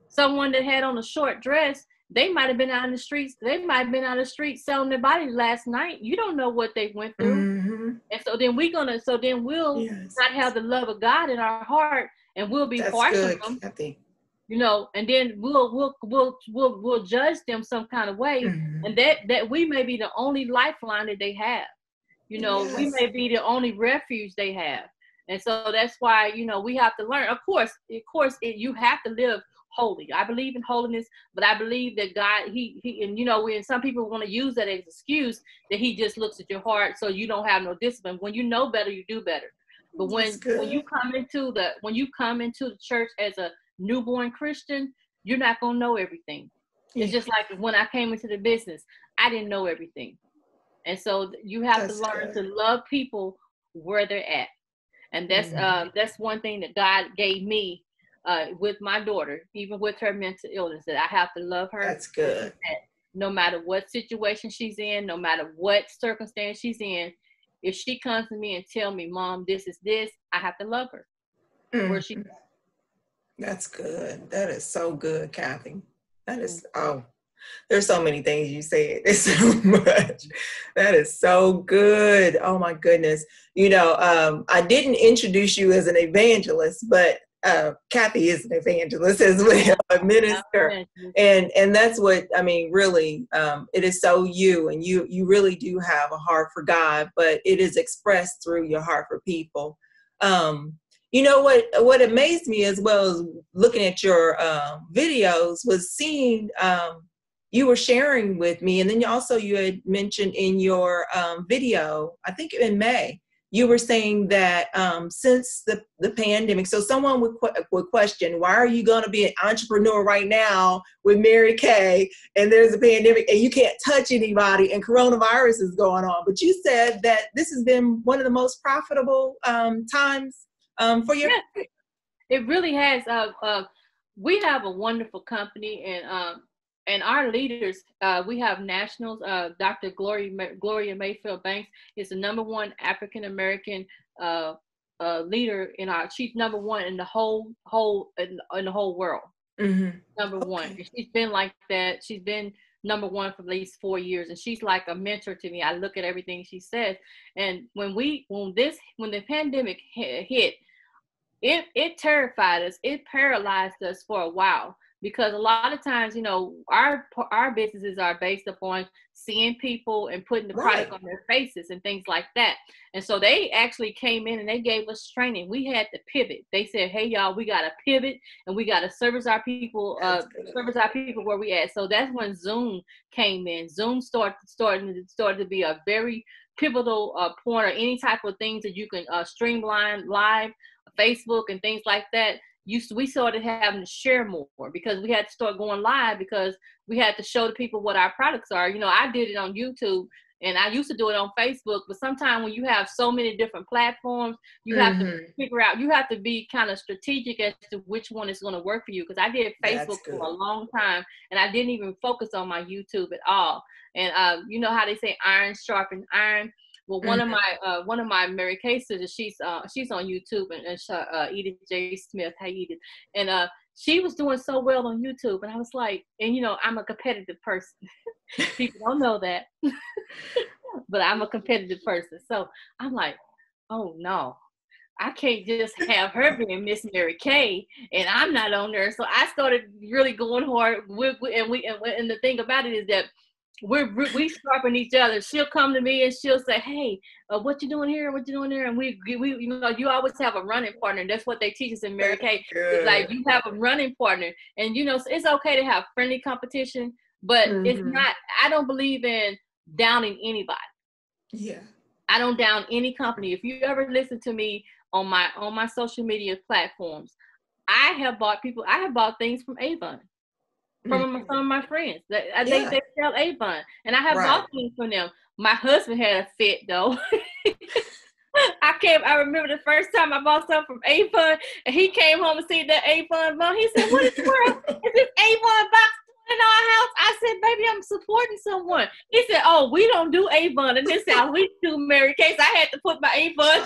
Someone that had on a short dress, they might have been out in the streets. They might have been out in the streets selling their bodies last night. You don't know what they went through. Mm-hmm. And so then we'll not have the love of God in our heart, and we'll be harsh on them. I think. And then we'll judge them some kind of way. Mm-hmm. And that we may be the only lifeline that they have. We may be the only refuge they have. And so that's why, we have to learn. Of course, you have to live holy. I believe in holiness, but I believe that God, when some people want to use that as an excuse, that he just looks at your heart, so you don't have no discipline. When you know better, you do better. But when you come into the church as a newborn Christian, you're not going to know everything. Yeah. It's just like when I came into the business, I didn't know everything. And so you have to learn to love people where they're at. And that's one thing that God gave me with my daughter, even with her mental illness, that I have to love her. That's good. No matter what situation she's in, no matter what circumstance she's in, if she comes to me and tell me, Mom, this is this, I have to love her. Where she. That's good. That is so good, Kathy. That is, there's so many things you said. There's so much. That is so good. Oh my goodness. I didn't introduce you as an evangelist, but Kathy is an evangelist as well, a minister. And that's what, really, it is so you, and you really do have a heart for God, but it is expressed through your heart for people. What amazed me as well as looking at your videos was seeing, you were sharing with me, and then you had mentioned in your video, I think in May, you were saying that since the pandemic, so someone would question, why are you going to be an entrepreneur right now with Mary Kay, and there's a pandemic and you can't touch anybody and coronavirus is going on? But you said that this has been one of the most profitable times for your. Yeah, it really has. We have a wonderful company, and our leaders, we have nationals. Dr. Gloria Mayfield Banks is the #1 African American leader she's #1 in the whole world. Mm-hmm. #1. And she's been like that. She's been #1 for at least 4 years, and she's like a mentor to me. I look at everything she says, and when the pandemic hit, it terrified us. It paralyzed us for a while. Because a lot of times, our businesses are based upon seeing people and putting the product on their faces and things like that. And so they actually came in and they gave us training. We had to pivot. They said, hey, y'all, we got to pivot and we got to service our people where we at. So that's when Zoom came in. Zoom started to be a very pivotal point, or any type of things that you can streamline live, Facebook and things like that. We started having to share more because we had to start going live, because we had to show the people what our products are. I did it on YouTube, and I used to do it on Facebook, but sometimes when you have so many different platforms, you have to figure out, you have to be kind of strategic as to which one is going to work for you. Because I did Facebook for a long time, and I didn't even focus on my YouTube at all. And you know how they say iron sharpens iron? Well, one of my Mary Kay sisters, she's on YouTube, and Edith J. Smith. Hey, Edith. And she was doing so well on YouTube, and I was like, and I'm a competitive person. People don't know that, but I'm a competitive person. So I'm like, oh no, I can't just have her being Miss Mary Kay and I'm not on there. So I started really going hard. And the thing about it is that we sharpen each other. She'll come to me and she'll say, hey, what you doing here? What you doing there? And we you always have a running partner. That's what they teach us in Mary Kay. It's like you have a running partner, and it's okay to have friendly competition, but it's not. I don't believe in downing anybody. Yeah, I don't down any company. If you ever listen to me on my social media platforms, I have bought things from Avon. From some of my friends. They sell Avon. And I have bought things from them. My husband had a fit, though. I remember the first time I bought something from Avon, and he came home and seen that Avon bun. He said, "What in the world is this Avon box in our house?" I said, "Baby, I'm supporting someone." He said, "Oh, we don't do Avon in this house. We do Mary Kay." I had to put my Avon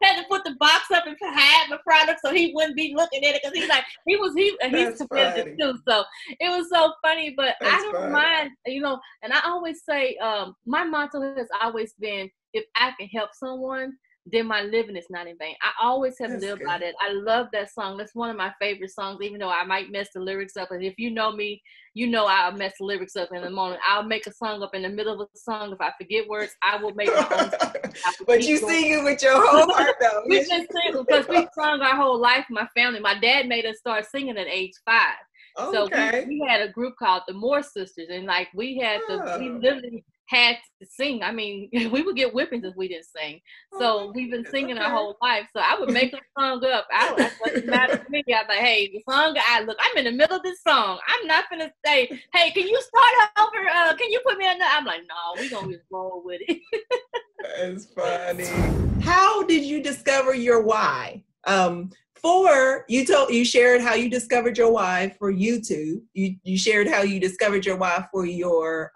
had to put the box up and hide my product so he wouldn't be looking at it, because he's like, he's competitive too. So it was so funny, but I don't mind, and I always say, my motto has always been, if I can help someone, then my living is not in vain. I always have lived by that. I love that song. That's one of my favorite songs, even though I might mess the lyrics up. And if you know me, you know I'll mess the lyrics up in the moment. I'll make a song up in the middle of a song. If I forget words, I will make my own song. But you sing it with your whole heart, though. We've been singing because we've sung our whole life, my family. My dad made us start singing at age 5. Okay. So we had a group called the Moore Sisters, and like we literally had to sing. I mean, we would get whippings if we didn't sing. So we've been singing our whole life. So I would make a song up. It doesn't matter to me. I'm like, hey, the song, I'm in the middle of this song. I'm not gonna say, hey, can you start over? Can you put me in there? I'm like, no, we gonna just roll with it. That's funny. How did you discover your why? You shared how you discovered your why for YouTube. You shared how you discovered your why for your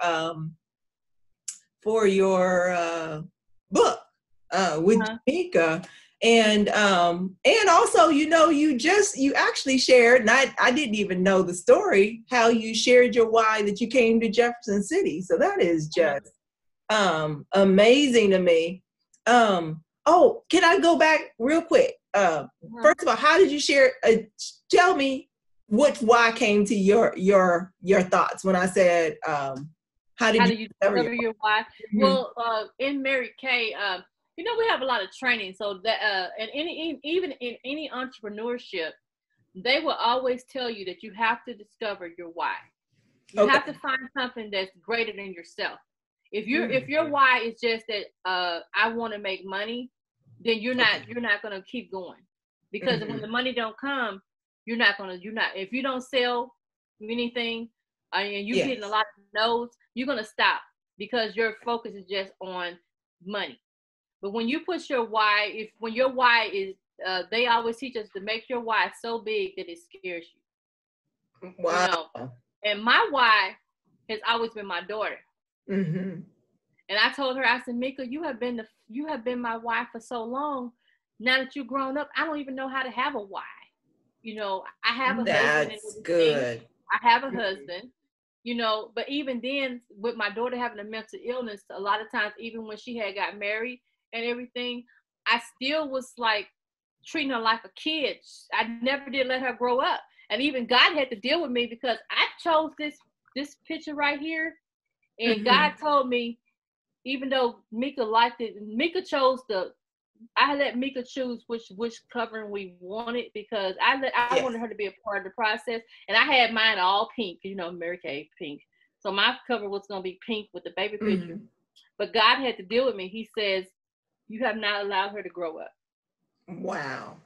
book with Mika, and also you actually shared, and I didn't even know the story, how you shared your why that you came to Jefferson City. So that is just amazing to me. Oh, can I go back real quick? First of all, how did you share? Tell me why came to your thoughts when I said, how did you discover your why? Mm-hmm. Well, in Mary Kay, we have a lot of training. So that and even in any entrepreneurship, they will always tell you that you have to discover your why. You have to find something that's greater than yourself. If your why is just that I want to make money, then you're not going to keep going, because when the money don't come, if you don't sell anything and you're getting a lot of no's, you're going to stop, because your focus is just on money. But when you put your why, when your why is, they always teach us to make your why so big that it scares you. Wow. And my why has always been my daughter. Mm-hmm. And I told her, I said, Mika, you have been my why for so long. Now that you've grown up, I don't even know how to have a why. I have a husband. That's good. I have a husband, but even then, with my daughter having a mental illness, a lot of times, even when she had got married and everything, I still was like treating her like a kid. I never did let her grow up. And even God had to deal with me, because I chose this picture right here. And God told me, even though Mika liked it, I let Mika choose which covering we wanted, because I wanted her to be a part of the process. And I had mine all pink, Mary Kay pink. So my cover was going to be pink with the baby picture. But God had to deal with me. He says, you have not allowed her to grow up. Wow.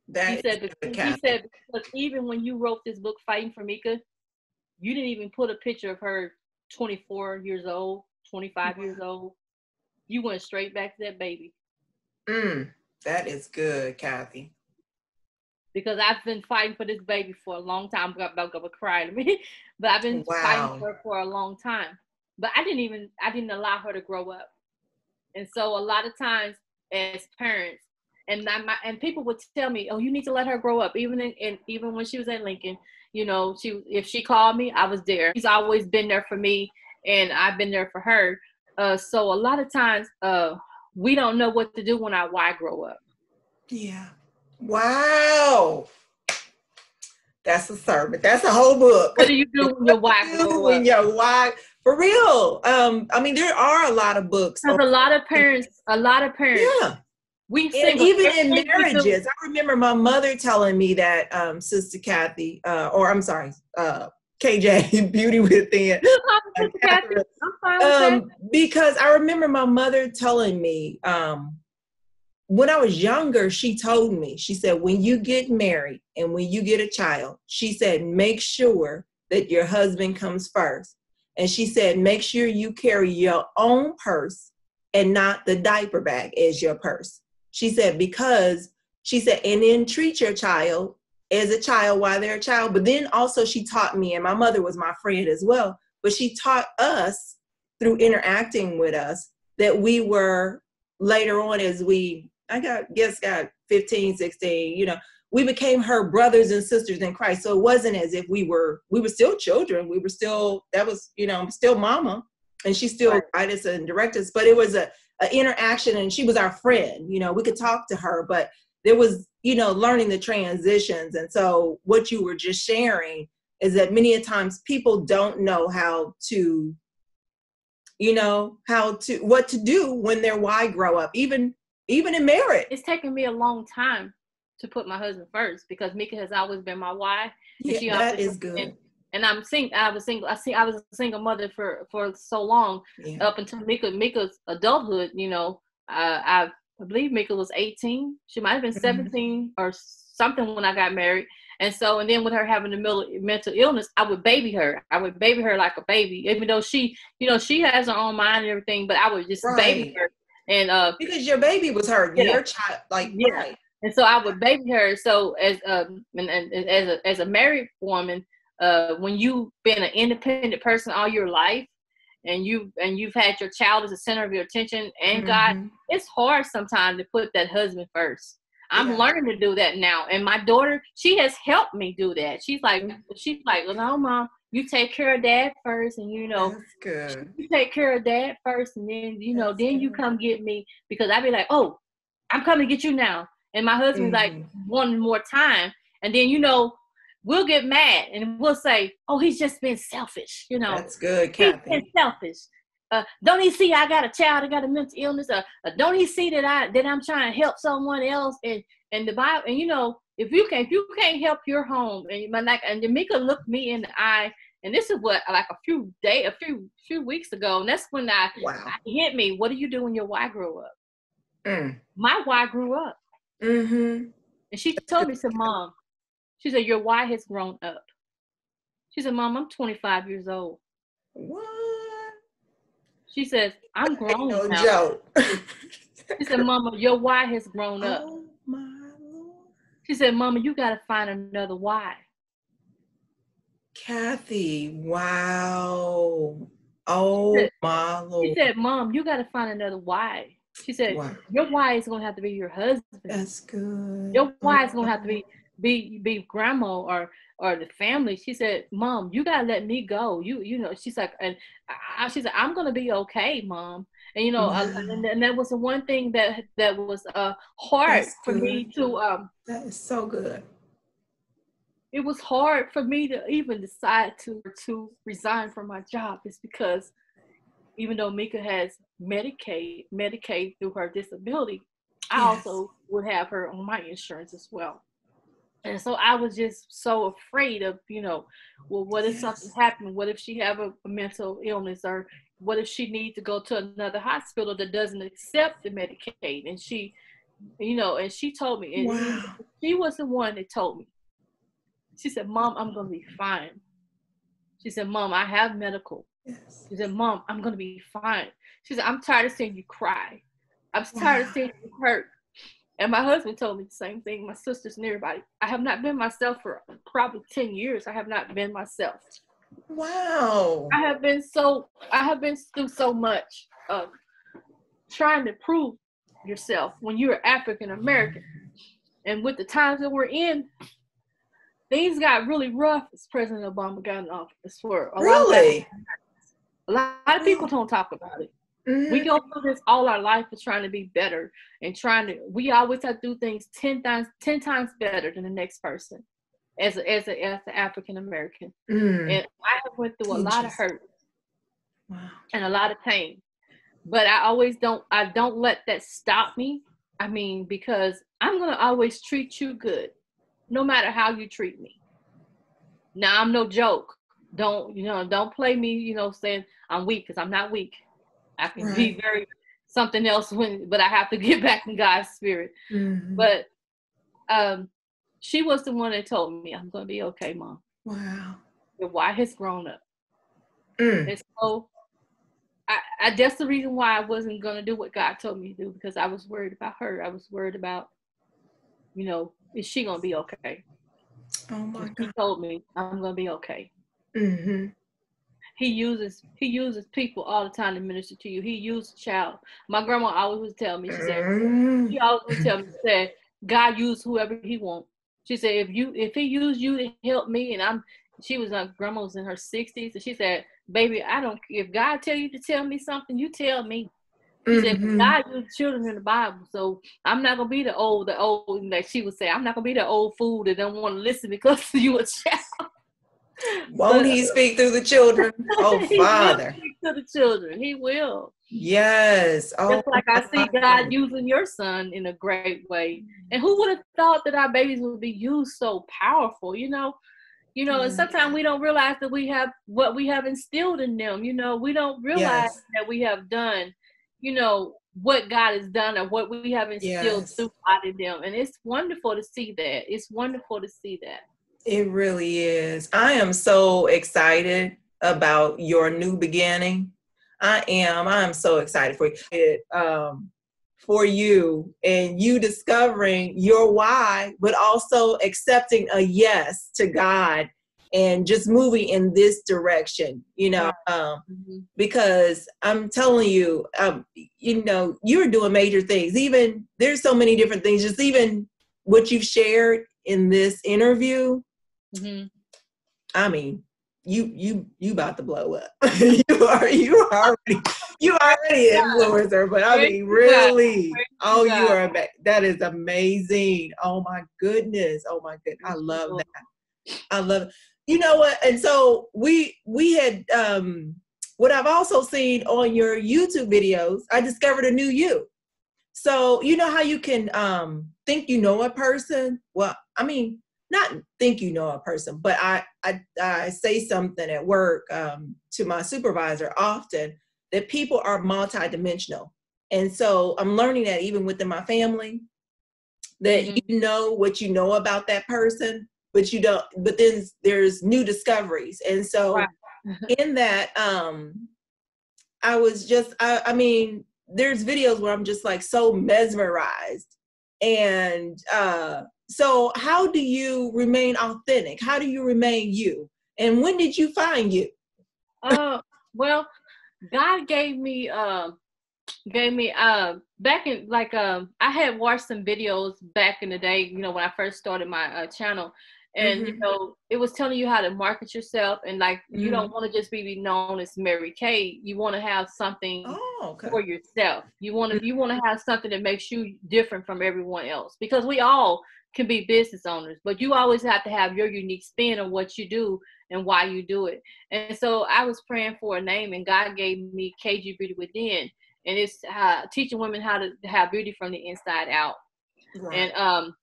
He said, because even when you wrote this book, Fighting for Mika, you didn't even put a picture of her 24 years old, 25 years old. You went straight back to that baby. That is good, Kathy. Because I've been fighting for this baby for a long time. I'm about to cry to me. But I've been fighting for her for a long time. But I didn't allow her to grow up. And so a lot of times as parents, and people would tell me, oh, you need to let her grow up. Even when she was at Lincoln, if she called me, I was there. She's always been there for me, and I've been there for her. So a lot of times, we don't know what to do when our why grow up. Yeah. Wow. That's a sermon. That's a whole book. What do you do when your why grow up? When your why, for real. I mean, there are a lot of books. Because a lot of parents. Yeah. And even in marriages, I remember my mother telling me that, Sister Kathy, KGbeautywithin. Because I remember my mother telling me, when I was younger, she told me, she said, when you get married and when you get a child, she said, make sure that your husband comes first. And she said, make sure you carry your own purse and not the diaper bag as your purse. She said, because she said, and then treat your child as a child while they're a child. But then also she taught me, and my mother was my friend as well, but she taught us through interacting with us that we were later on, as I got 15, 16, you know, we became her brothers and sisters in Christ. So it wasn't as if we were still children. We were still, that was, you know, still mama, and she still guided us and directed us, but it was a interaction, and she was our friend. You know, we could talk to her, but there was, you know, learning the transitions. And so what you were just sharing is that many a times people don't know how to, you know, what to do when their why grow up, even in marriage. It's taken me a long time to put my husband first, because Mika has always been my why. Yeah, that is good. And I'm single. I was a single mother for so long, up until Mika's adulthood. You know, I believe Mika was 18. She might have been 17 or something when I got married. And then with her having the mental illness, I would baby her. I would baby her like a baby, even though she, you know, she has her own mind and everything. But I would just baby her. And because your baby was hurt, your child, right. And so I would baby her. So as a married woman, when you've been an independent person all your life, and you've had your child as the center of your attention and God, it's hard sometimes to put that husband first. I'm learning to do that now. And my daughter, she has helped me do that. She's like, well, no, Mom, you take care of Dad first. And, you know, that's good. You take care of Dad first. And then, you know, then you come get me, because I'd be like, oh, I'm coming to get you now. And my husband's like, one more time. And then, you know, we'll get mad and we'll say, oh, he's just been selfish. You know, that's good, Kathy. He's been selfish. Don't he see I got a child, I got a mental illness? Don't he see that I'm trying to help someone else? And the Bible, and you know, if you can't help your home, and Mika looked me in the eye, and this is what, like a few weeks ago, and that's when I hit me. What do you do when your why grew up? My why grew up, and she told me, said, Mom, she said, your why has grown up. She said, Mom, I'm 25 years old. What? She says, I'm grown no now. Joke. She said, Mama, your why has grown up. Oh, my Lord. She said, Mama, you got to find another why. Kathy, wow. Oh, my Lord. She said, Mom, you got to find another why. She said, your why is going to have to be your husband. That's good. Your why is going to have to be grandma or the family. She said, Mom, you gotta let me go. You know, she's like, and she said, I'm gonna be okay, Mom. And you know, and that was the one thing that was hard for me to. That is so good. It was hard for me to even decide to resign from my job. It's because even though Mika has Medicaid through her disability, I also would have her on my insurance as well. And so I was just so afraid of, you know, well, what if something happened? What if she have a mental illness, or what if she needs to go to another hospital that doesn't accept the Medicaid? And she, you know, and she told me, and she was the one that told me. She said, Mom, I'm going to be fine. She said, Mom, I have medical. Yes. She said, Mom, I'm going to be fine. She said, I'm tired of seeing you cry. I'm tired of seeing you hurt. And my husband told me the same thing, my sisters and everybody. I have not been myself for probably 10 years. I have not been myself. Wow. I have been through so much of trying to prove yourself when you're African American. And with the times that we're in, things got really rough as President Obama got in office for a lot of people don't talk about it. We go through this all our life is trying to be better and we always have to do things 10 times better than the next person as an African American. And I have went through a lot of hurt and a lot of pain, but I don't let that stop me. I mean, because I'm going to always treat you good, no matter how you treat me. Now, I'm no joke. Don't play me, you know, saying I'm weak, because I'm not weak. I can be very something else but I have to get back in God's spirit. But she was the one that told me, I'm going to be okay, Mom. Wow. Your why has grown up. And so that's the reason why I wasn't going to do what God told me to do, because I was worried about her. I was worried about, you know, is she going to be okay? Oh my God. He told me I'm going to be okay. Mm-hmm. He uses people all the time to minister to you. He used a child. My grandma always would tell me, she always would tell me, she said, God used whoever he wants. She said, if he used you to help me, and she was grandma was in her 60s, and she said, baby, if God tell you to tell me something, you tell me. She said, God used children in the Bible, so I'm not gonna be the old, like she would say, I'm not gonna be the old fool that don't want to listen because you a child. Won't he speak through the children? Oh, Father. He will speak to the children. He will. Yes. Oh, just like I see God using your son in a great way. And who would have thought that our babies would be used so powerful, you know? And sometimes we don't realize that we have what we have instilled in them. We don't realize that we have done, what God has done or what we have instilled throughout in them. And it's wonderful to see that. It's wonderful to see that. It really is. I am so excited about your new beginning. I am so excited for you and you discovering your why, but also accepting a yes to God and just moving in this direction, because I'm telling you, you're doing major things. Even there's so many different things, just even what you've shared in this interview. Mm-hmm. I mean, you about to blow up. you already influencer, but I mean, really, that is amazing. Oh my goodness. I love that. I love it. You know what? And so we had, what I've also seen on your YouTube videos, I discovered a new you. So you know how you can think you know a person? Well, I mean, not think you know a person, but I say something at work to my supervisor often that people are multidimensional. And so I'm learning that even within my family, that you know what you know about that person, but you don't, but then there's new discoveries. And so in that, I was just, I mean, there's videos where I'm just like so mesmerized. And so how do you remain authentic? How do you remain you? And when did you find you? Well, God gave me back in I had watched some videos back in the day, when I first started my channel, and it was telling you how to market yourself, and you don't want to just be known as Mary Kay. You want to have something for yourself. You want to have something that makes you different from everyone else, because we all can be business owners, but you always have to have your unique spin on what you do and why you do it. And so I was praying for a name, and God gave me KGbeautywithin, and it's teaching women how to have beauty from the inside out. Right. And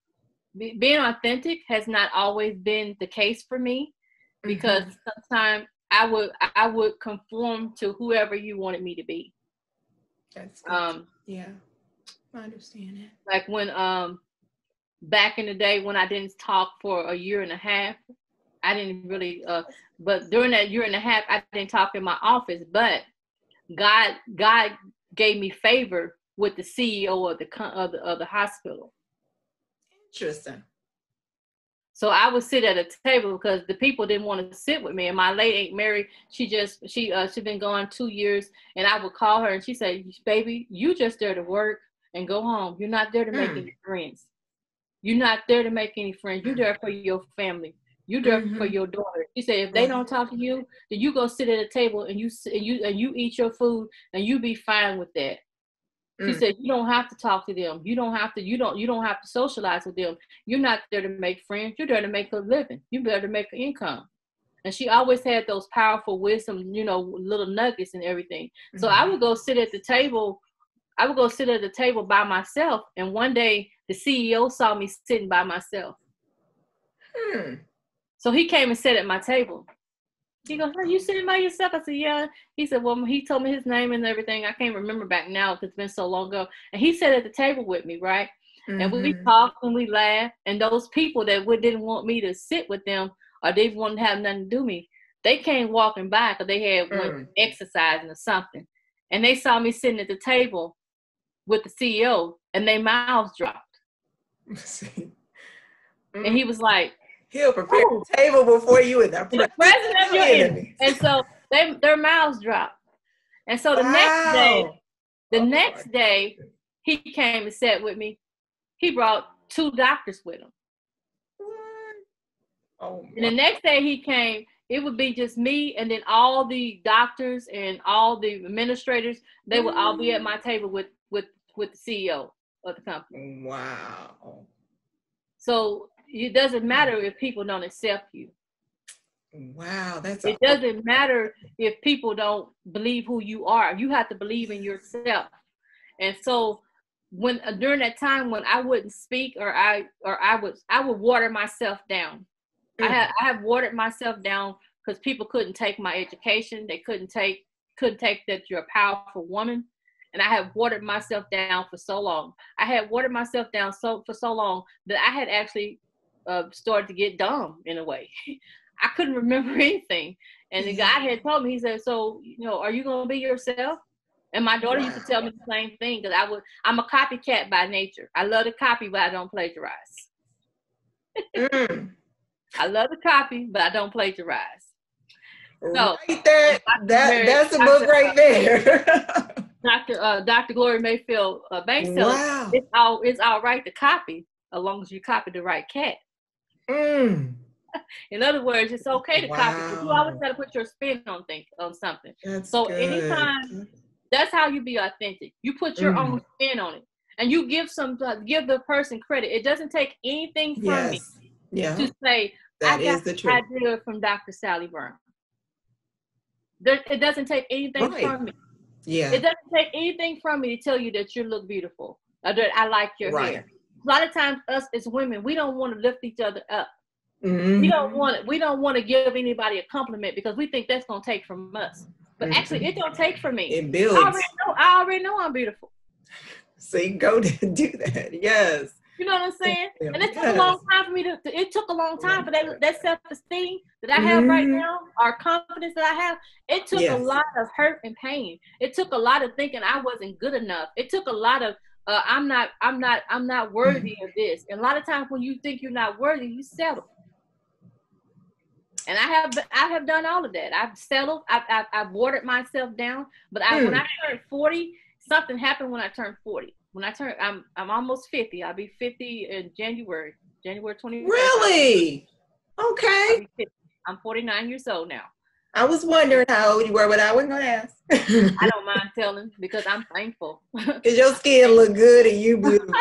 being authentic has not always been the case for me, because sometimes I would conform to whoever you wanted me to be. That's good. Yeah, I understand it. Like when back in the day when I didn't talk for a year and a half, I didn't really but during that year and a half I didn't talk in my office, but God gave me favor with the CEO of the hospital. Interesting. So I would sit at a table because the people didn't want to sit with me. And my late Aunt Mary, she'd been gone 2 years, and I would call her and she said, "Baby, you just there to work and go home. You're not there to make any friends. You're not there to make any friends. You're there for your family. You're there for your daughter." She said, "If they don't talk to you, then you go sit at a table and you eat your food and you be fine with that." She said, "You don't have to talk to them. You don't have to socialize with them. You're not there to make friends. You're there to make a living. You're there to make an income." And she always had those powerful wisdom, little nuggets and everything. So I would go sit at the table. I would go sit at the table by myself. And one day the CEO saw me sitting by myself. So he came and sat at my table. He goes, "Are you sitting by yourself?" I said, "Yeah." He said, "Well," he told me his name and everything. I can't remember back now because it's been so long ago. And he sat at the table with me, right? And we talked and we laughed. And those people that didn't want me to sit with them or they wouldn't have nothing to do with me, they came walking by because they had went exercising or something. and they saw me sitting at the table with the CEO, and their mouths dropped. And he was like, he'll prepare the table before you in the presence of your enemy. And so their mouths dropped. And so the next day, he came and sat with me. He brought 2 doctors with him. Oh, and the next day he came, it would be just me, and then all the doctors and all the administrators, they would all be at my table with the CEO of the company. Wow. So it doesn't matter if people don't accept you. Wow, it doesn't matter if people don't believe who you are. You have to believe in yourself. And so when during that time when I wouldn't speak, or I would water myself down. I have watered myself down because people couldn't take my education. They couldn't take that you're a powerful woman. And I have watered myself down for so long. I had watered myself down for so long that I had actually started to get dumb in a way. I couldn't remember anything. And the guy had told me, he said, so, are you going to be yourself? And my daughter used to tell me the same thing, because I'm a copycat by nature. I love to copy, but I don't plagiarize. I love to copy, but I don't plagiarize. So, right there, that's a book right there. Dr. Gloria Mayfield Banks tells us it's all right to copy, as long as you copy the right cat. In other words, it's okay to copy, but you always got to put your spin on something. So anytime, that's how you be authentic. You put your own spin on it, and you give the person credit. It doesn't take anything from me to say I got the idea from Dr. Sally Byrne. It doesn't take anything from me. Yeah. It doesn't take anything from me to tell you that you look beautiful, or that I like your hair. A lot of times, us as women, we don't want to lift each other up. We don't want to give anybody a compliment, because we think that's going to take from us. But actually, it don't take from me. It builds. I already know I'm beautiful. So you go to do that. Yes. You know what I'm saying? And it took a long time for me it took a long time for that self-esteem that I have right now, or confidence that I have. It took a lot of hurt and pain. It took a lot of thinking I wasn't good enough. It took a lot of I'm not worthy of this. And a lot of times when you think you're not worthy, you settle. And I have done all of that. I've settled. I've watered myself down. But when I turned 40, something happened when I turned 40. When I turn, I'm almost 50. I'll be 50 in January 20th. Really? Okay. I'm 49 years old now. I was wondering how old you were, but I wasn't going to ask. I don't mind telling, because I'm thankful. Because your skin look good and you beautiful.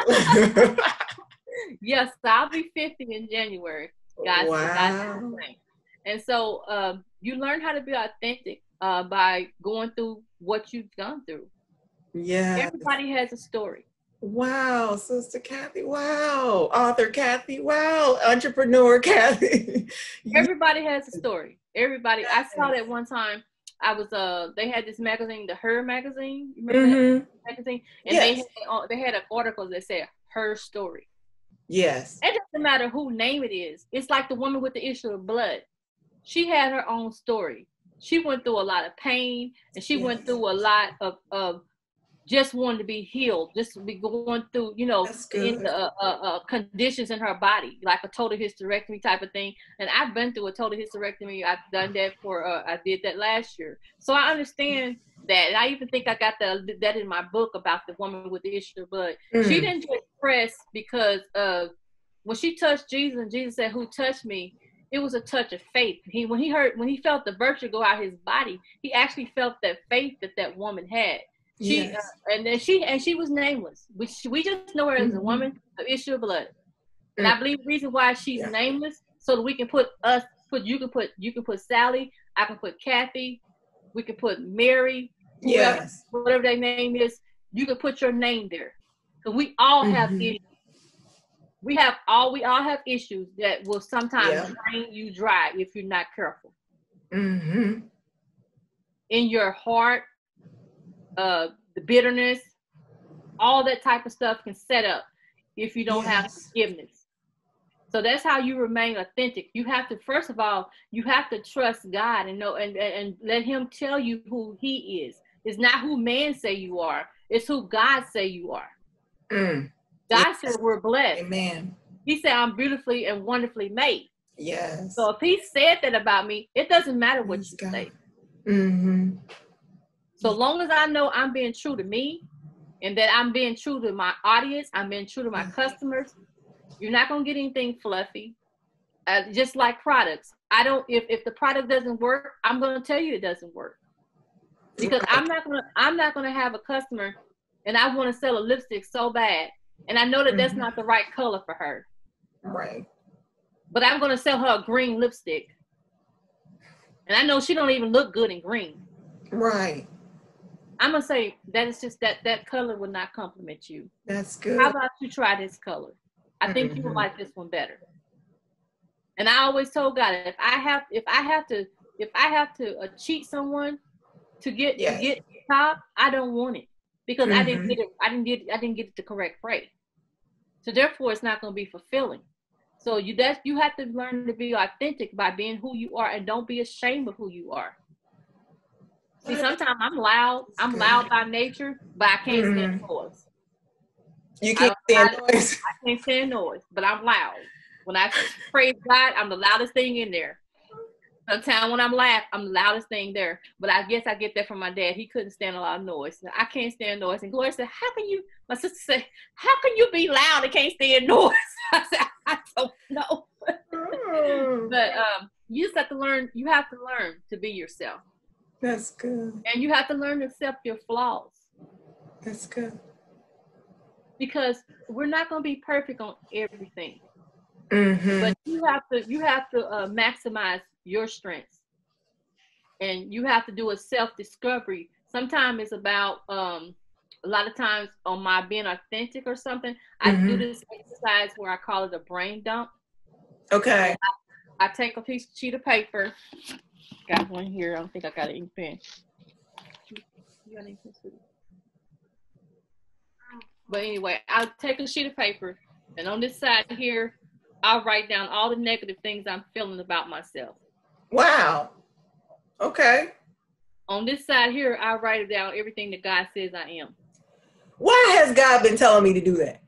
Yes, I'll be 50 in January. Guys, wow. And so you learn how to be authentic by going through what you've gone through. Yeah. Everybody has a story. Wow, Sister Kathy. Wow. Author Kathy. Wow. Entrepreneur Kathy. Everybody has a story. Everybody. I saw that one time. I was they had this magazine, the Her magazine. You remember that magazine? And they had an article that said Her Story. Yes. It doesn't matter who name it is. It's like the woman with the issue of blood. She had her own story. She went through a lot of pain, and she went through a lot of just wanting to be healed, just to be going through, conditions in her body, like a total hysterectomy type of thing. And I've been through a total hysterectomy. I've done that I did that last year. So I understand that. And I even think I got that in my book about the woman with the issue of blood. She didn't just press because of when she touched Jesus, and Jesus said, "Who touched me?" It was a touch of faith. When he felt the virtue go out his body, he actually felt that faith that woman had. She she was nameless. We just know her as a woman of issue of blood. And I believe the reason why she's nameless, so that we can you can put Sally, I can put Kathy, we can put Mary, whatever their name is, you can put your name there. So we all have issues. We all have issues that will sometimes drain you dry if you're not careful. In your heart, the bitterness, all that type of stuff can set up if you don't have forgiveness. So that's how you remain authentic. You have to, first of all, you have to trust God and know and let Him tell you who He is. It's not who man say you are. It's who God say you are. Mm. God said we're blessed. Amen. He said I'm beautifully and wonderfully made. Yes. So if he said that about me, it doesn't matter what you say. Mm-hmm. So long as I know I'm being true to me and that I'm being true to my audience, I'm being true to my customers, you're not going to get anything fluffy. Just like products. If the product doesn't work, I'm going to tell you it doesn't work. Because I'm not going to have a customer and I want to sell a lipstick so bad and I know that that's not the right color for her. Right. But I'm going to sell her a green lipstick. And I know she don't even look good in green. Right. I'm going to say that it's just that color would not compliment you. That's good. How about you try this color? I think you would like this one better. And I always told God, if I have to cheat someone to get the top, I don't want it because I didn't get it the correct way. So therefore, it's not going to be fulfilling. So you have to learn to be authentic by being who you are and don't be ashamed of who you are. See, sometimes I'm loud. I'm loud by nature, but I can't stand noise. You can't stand noise? I can't stand noise, but I'm loud. When I praise God, I'm the loudest thing in there. Sometimes when I'm laughing, I'm the loudest thing there. But I guess I get that from my dad. He couldn't stand a lot of noise. I can't stand noise. And Gloria said, my sister said, how can you be loud and can't stand noise? I said, I don't know. But you just have to learn. You have to learn to be yourself. That's good. And you have to learn to accept your flaws. That's good. Because we're not going to be perfect on everything. Mm-hmm. But you have to maximize your strengths, and you have to do a self-discovery. Sometimes it's about a lot of times on my being authentic or something. I do this exercise where I call it a brain dump. Okay. I take a sheet of paper. Got one here. I don't think I got an ink pen. You got an ink pen? But anyway, I'll take a sheet of paper, and on this side here, I'll write down all the negative things I'm feeling about myself. Wow. Okay. On this side here, I'll write down everything that God says I am. Why has God been telling me to do that?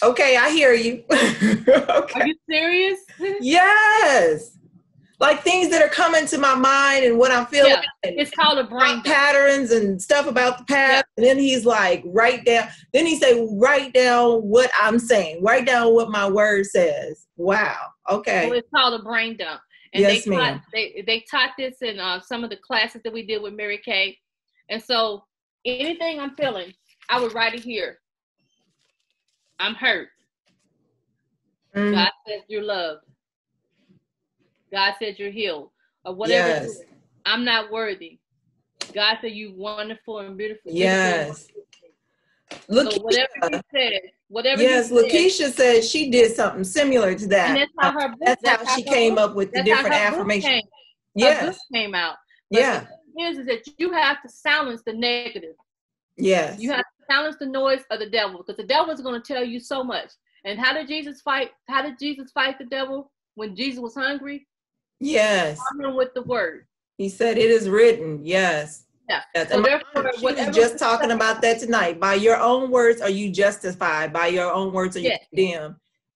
Okay, I hear you. Okay. Are you serious? Yes. Like things that are coming to my mind and what I'm feeling. Yeah, it's called a brain dump. Patterns and stuff about the past. Yeah. And then he's like, write down. Then he say, write down what I'm saying. Write down what my word says. Wow. Okay. So it's called a brain dump. And yes, ma'am. They taught this in some of the classes that we did with Mary Kay. And so anything I'm feeling, I would write it here. I'm hurt. God says you're loved. God said you're healed, or whatever. Yes. I'm not worthy. God said you wonderful and beautiful. Yes. Look, so whatever he said, whatever. Yes, Lakeisha said she did something similar to that. And that's how her book, that's how she came up with the different affirmations. Her book came out. But yeah. The thing is that you have to silence the negative. Yes. You have to silence the noise of the devil, because the devil is going to tell you so much. And how did Jesus fight? How did Jesus fight the devil when Jesus was hungry? Yes. With the word. He said, it is written. Yes. Yeah. Yes. So therefore, she was just talking about that tonight. By your own words, are you justified? By your own words, are you condemned?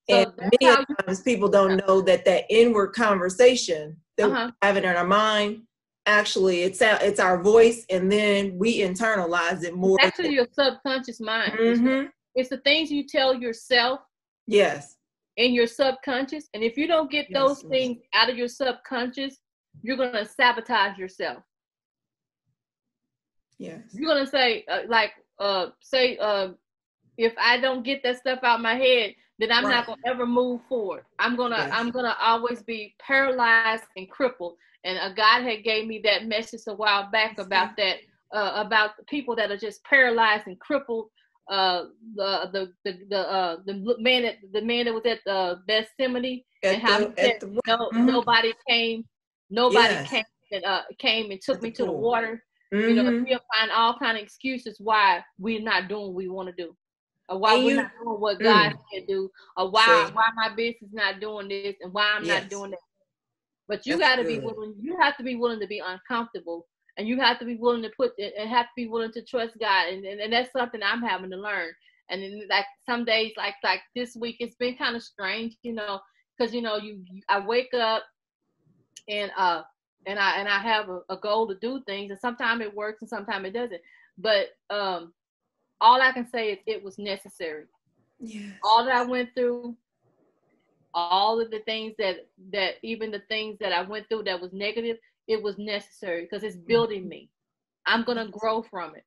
So and many times people don't know that inward conversation that we have in our mind, actually, it's our voice, and then we internalize it more. It's actually your subconscious mind. It's the things you tell yourself. Yes. In your subconscious, and if you don't get those things out of your subconscious, you're gonna sabotage yourself. Yes. You're gonna say if I don't get that stuff out of my head, then I'm not gonna ever move forward. I'm gonna always be paralyzed and crippled. And God had gave me that message a while back about that, about people that are just paralyzed and crippled. The man that was at the Gethsemane, and how he said nobody came and took me to the water. You know, we'll find all kind of excuses why we're not doing what we want to do, or why we're not doing what God said do, or why my business not doing this, and why I'm not doing that. But you got to be willing. You have to be willing to be uncomfortable And you have to be willing to trust God. And that's something I'm having to learn. And then like some days, like this week, it's been kind of strange, because I wake up and I have a goal to do things, and sometimes it works and sometimes it doesn't. But all I can say is it was necessary. Yes. All that I went through, all of the things that even the things that I went through that was negative, it was necessary because it's building me. I'm gonna grow from it.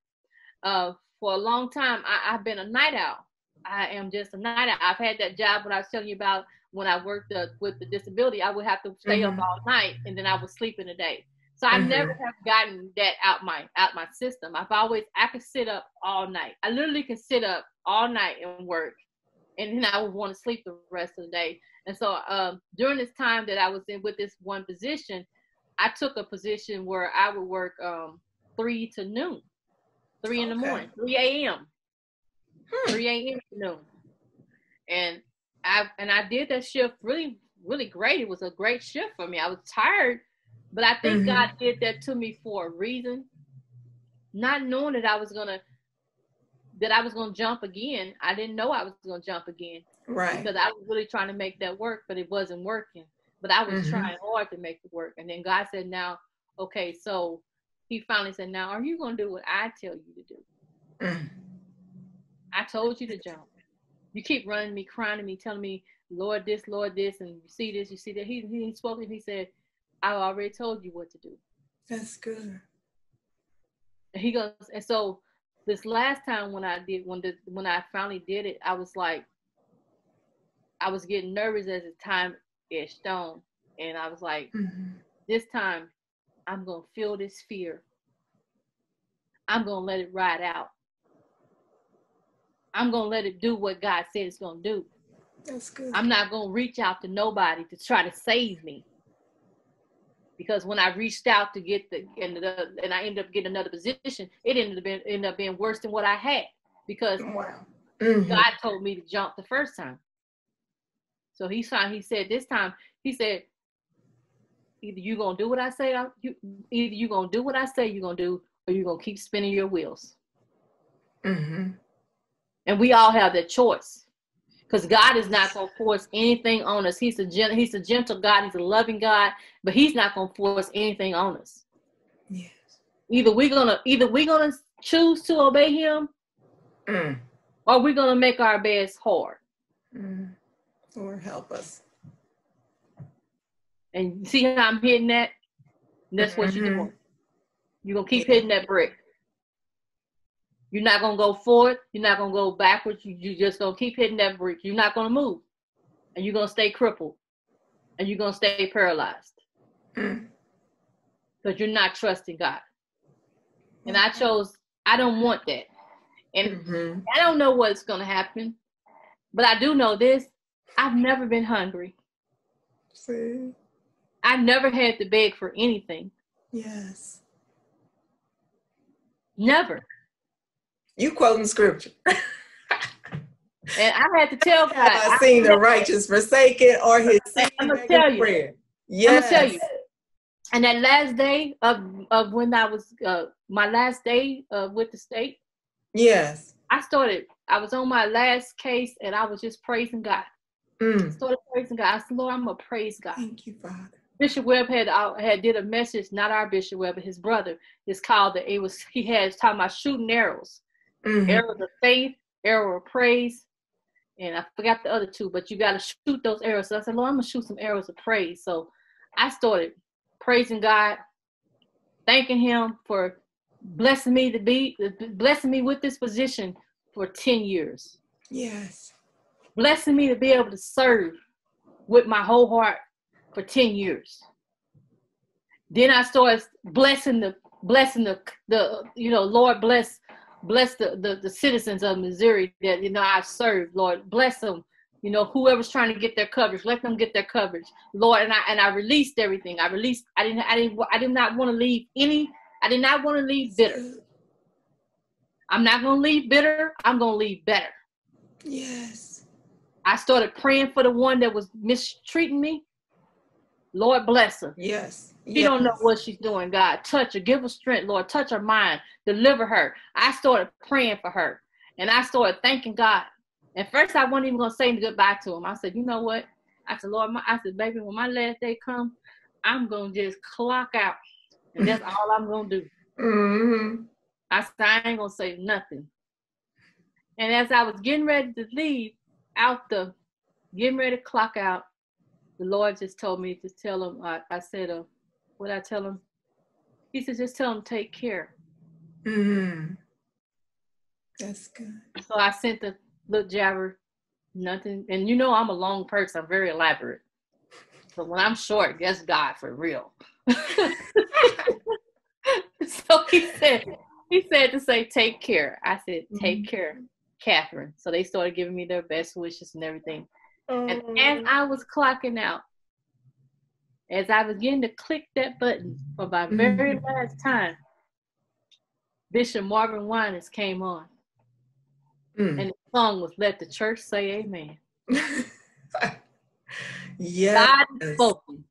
For a long time, I've been a night owl. I am just a night owl. I've had that job when I was telling you about when I worked with the disability. I would have to stay up all night, and then I would sleep in the day. So I never have gotten that out my system. I could sit up all night. I literally can sit up all night and work, and then I would want to sleep the rest of the day. And so during this time that I was in with this one position, I took a position where I would work 3 to noon, 3 in the morning, 3 a.m., 3 a.m. to noon. And I did that shift really, really great. It was a great shift for me. I was tired, but I think God did that to me for a reason. Not knowing that I was gonna jump again. I didn't know I was gonna jump again. Right. Because I was really trying to make that work, but it wasn't working. But I was trying hard to make it work. And then God said, now, okay, so he finally said, now, are you going to do what I tell you to do? I told you to jump. You keep running me, crying to me, telling me, Lord, this, and you see this, you see that. He spoke and he said, I already told you what to do. That's good. And he goes, and so this last time when I finally did it, I was like, I was getting nervous as the time etched on. And I was like, this time I'm going to feel this fear. I'm going to let it ride out. I'm going to let it do what God said it's going to do. That's good. I'm not going to reach out to nobody to try to save me. Because when I reached out to get and I ended up getting another position, it ended up being worse than what I had. Because God told me to jump the first time. So he said this time, he said, either you're going to do what I say, either you're going to do what I say you're going to do, or you're going to keep spinning your wheels. And we all have that choice. Because God is not going to force anything on us. He's a gentle God. He's a loving God. But he's not going to force anything on us. Yes. Either we're gonna choose to obey him, or we're going to make our beds hard. Lord help us. And see how I'm hitting that? And that's what you're doing. You're going to keep hitting that brick. You're not going to go forward. You're not going to go backwards. You're just going to keep hitting that brick. You're not going to move. And you're going to stay crippled. And you're going to stay paralyzed. Because you're not trusting God. And I don't want that. And I don't know what's going to happen. But I do know this. I've never been hungry. See? I've never had to beg for anything. Yes. Never. You quoting scripture. And I had to tell God. Have I seen the righteous forsaken or his seed begging bread? Yes. I'm going to tell you. And that last day of when I was, my last day with the state. Yes. I was on my last case and I was just praising God. I started praising God. I said, Lord, I'm going to praise God. Thank you, Father. Bishop Webb had did a message, not our Bishop Webb, but his brother. It's called, he had talking about shooting arrows. Arrows of faith, arrow of praise, and I forgot the other two, but you got to shoot those arrows. So I said, Lord, I'm going to shoot some arrows of praise. So I started praising God, thanking him for blessing me with this position for 10 years. Yes. Blessing me to be able to serve with my whole heart for 10 years. Then I started blessing the Lord bless the citizens of Missouri that, I've served. Lord, bless them. Whoever's trying to get their coverage, let them get their coverage. Lord, and I released everything. I did not want to leave bitter. I'm not going to leave bitter. I'm going to leave better. Yes. I started praying for the one that was mistreating me. Lord, bless her. Yes. She don't know what she's doing. God, touch her, give her strength, Lord, touch her mind, deliver her. I started praying for her, and I started thanking God. At first, I wasn't even going to say goodbye to him. I said, you know what? I said, Lord, I said, baby, when my last day comes, I'm going to just clock out, and that's all I'm going to do. Mm-hmm. I said, I ain't going to say nothing. And as I was getting ready to leave getting ready to clock out, the Lord just told me to tell him, I said, what I tell him? He said, just tell him take care. Mm-hmm. That's good. So I sent the little jabber, nothing. And you know, I'm a long person. I'm very elaborate. So when I'm short, that's God for real. So he said to say, take care. I said, take care, Kathrine. So they started giving me their best wishes and everything. And as I was clocking out, as I was getting to click that button for my very last time, Bishop Marvin Winans came on. And the song was Let the Church Say Amen. Yes. God is spoken.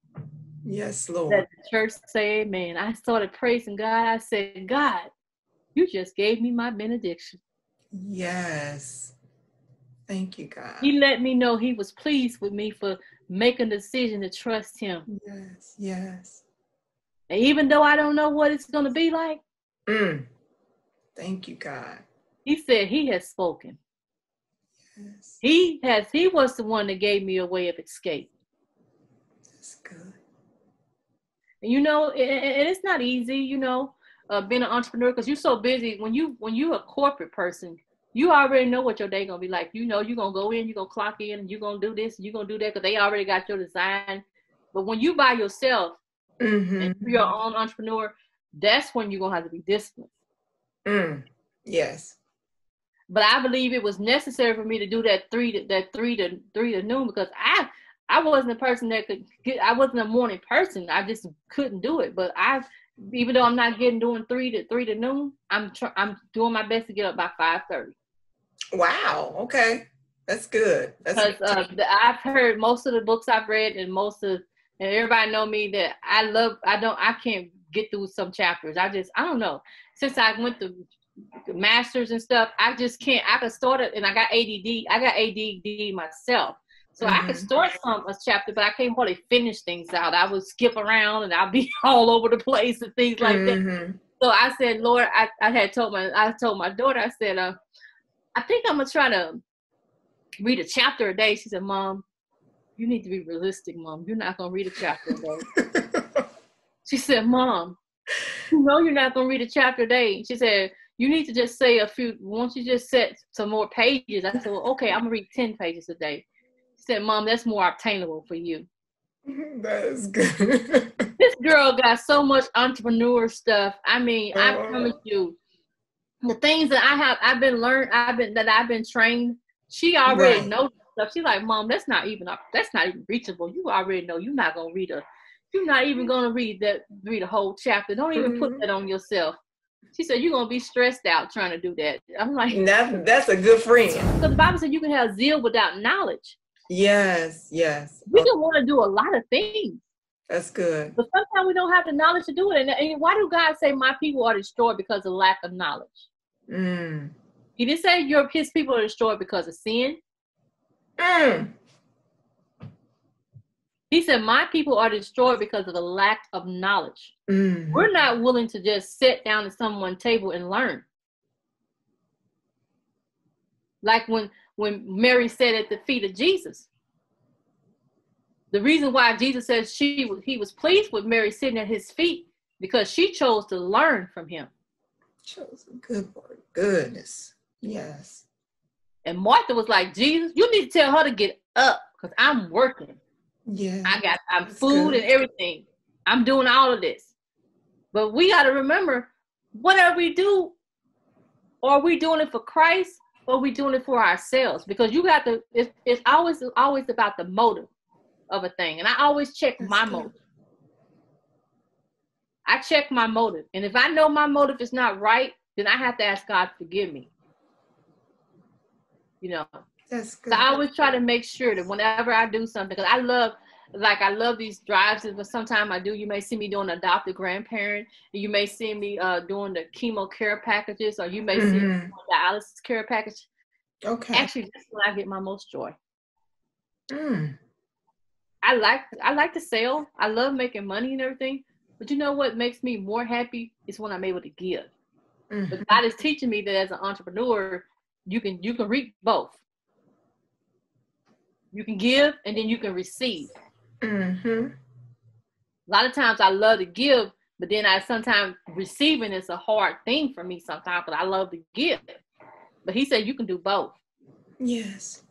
Yes, Lord. Let the church say amen. I started praising God. I said, God, you just gave me my benediction. Yes. Thank you, God. He let me know he was pleased with me for making a decision to trust him. Yes, yes. And even though I don't know what it's going to be like. Thank you, God. He said he has spoken. Yes. He was the one that gave me a way of escape. That's good. And you know, and it's not easy, you know, being an entrepreneur, because you're so busy. When you're a corporate person, you already know what your day gonna be like. You know, you're gonna go in, you're gonna clock in, and you're gonna do this, you're gonna do that, because they already got your design. But when you by yourself and you're your own entrepreneur, that's when you're gonna have to be disciplined. Yes. But I believe it was necessary for me to do that three to noon, because I wasn't a person that could get. I wasn't a morning person. I just couldn't do it. But even though I'm not doing 3 to noon, I'm doing my best to get up by 5:30. Wow. Okay, that's good. That's because I've heard most of the books I've read, and everybody know me that I can't get through some chapters. I don't know. Since I went to masters and stuff, I just can't. I could start it, and I got ADD. I got ADD myself. So I could start a chapter, but I can't hardly finish things out. I would skip around and I'll be all over the place and things like that. So I said, Lord, I told my daughter, I said, I think I'm gonna try to read a chapter a day. She said, Mom, you need to be realistic, Mom. You're not gonna read a chapter a day. She said, Mom, you know you're not gonna read a chapter a day. She said, you need to just say won't you just set some more pages? I said, well, okay, I'm gonna read 10 pages a day. She said, Mom, that's more obtainable for you. That is good. This girl got so much entrepreneur stuff. I mean, I promise you, the things that I've been trained. She already knows stuff. She's like, Mom, that's not even reachable. You already know you're not even gonna read a whole chapter. Don't even put that on yourself. She said, you're gonna be stressed out trying to do that. I'm like, that's a good friend. So the Bible said you can have zeal without knowledge. Yes. We can want to do a lot of things. That's good. But sometimes we don't have the knowledge to do it. And why do God say my people are destroyed because of lack of knowledge? He didn't say his people are destroyed because of sin. He said my people are destroyed because of the lack of knowledge. We're not willing to just sit down at someone's table and learn. Like when Mary sat at the feet of Jesus. The reason why Jesus says he was pleased with Mary sitting at his feet, because she chose to learn from him. Chose a good word. Goodness. Yes. And Martha was like, Jesus, you need to tell her to get up because I'm working. Yeah. I'm food and everything. I'm doing all of this. But we got to remember, whatever we do, are we doing it for Christ? Or are we doing it for ourselves? Because it's always about the motive of a thing. And I always check my motive. I check my motive. And if I know my motive is not right, then I have to ask God to forgive me. You know. That's good. So I always try to make sure that whenever I do something, because I love like I love these drives, but sometimes I do. You may see me doing adopted grandparent. You may see me doing the chemo care packages, or you may see me doing dialysis care package. Okay. Actually, that's when I get my most joy. Mm. I like to sell. I love making money and everything. But you know what makes me more happy is when I'm able to give. Mm-hmm. But God is teaching me that as an entrepreneur, you can reap both. You can give and then you can receive. Mm-hmm. A lot of times I love to give, but then sometimes receiving is a hard thing for me sometimes, but I love to give. But he said you can do both. Yes.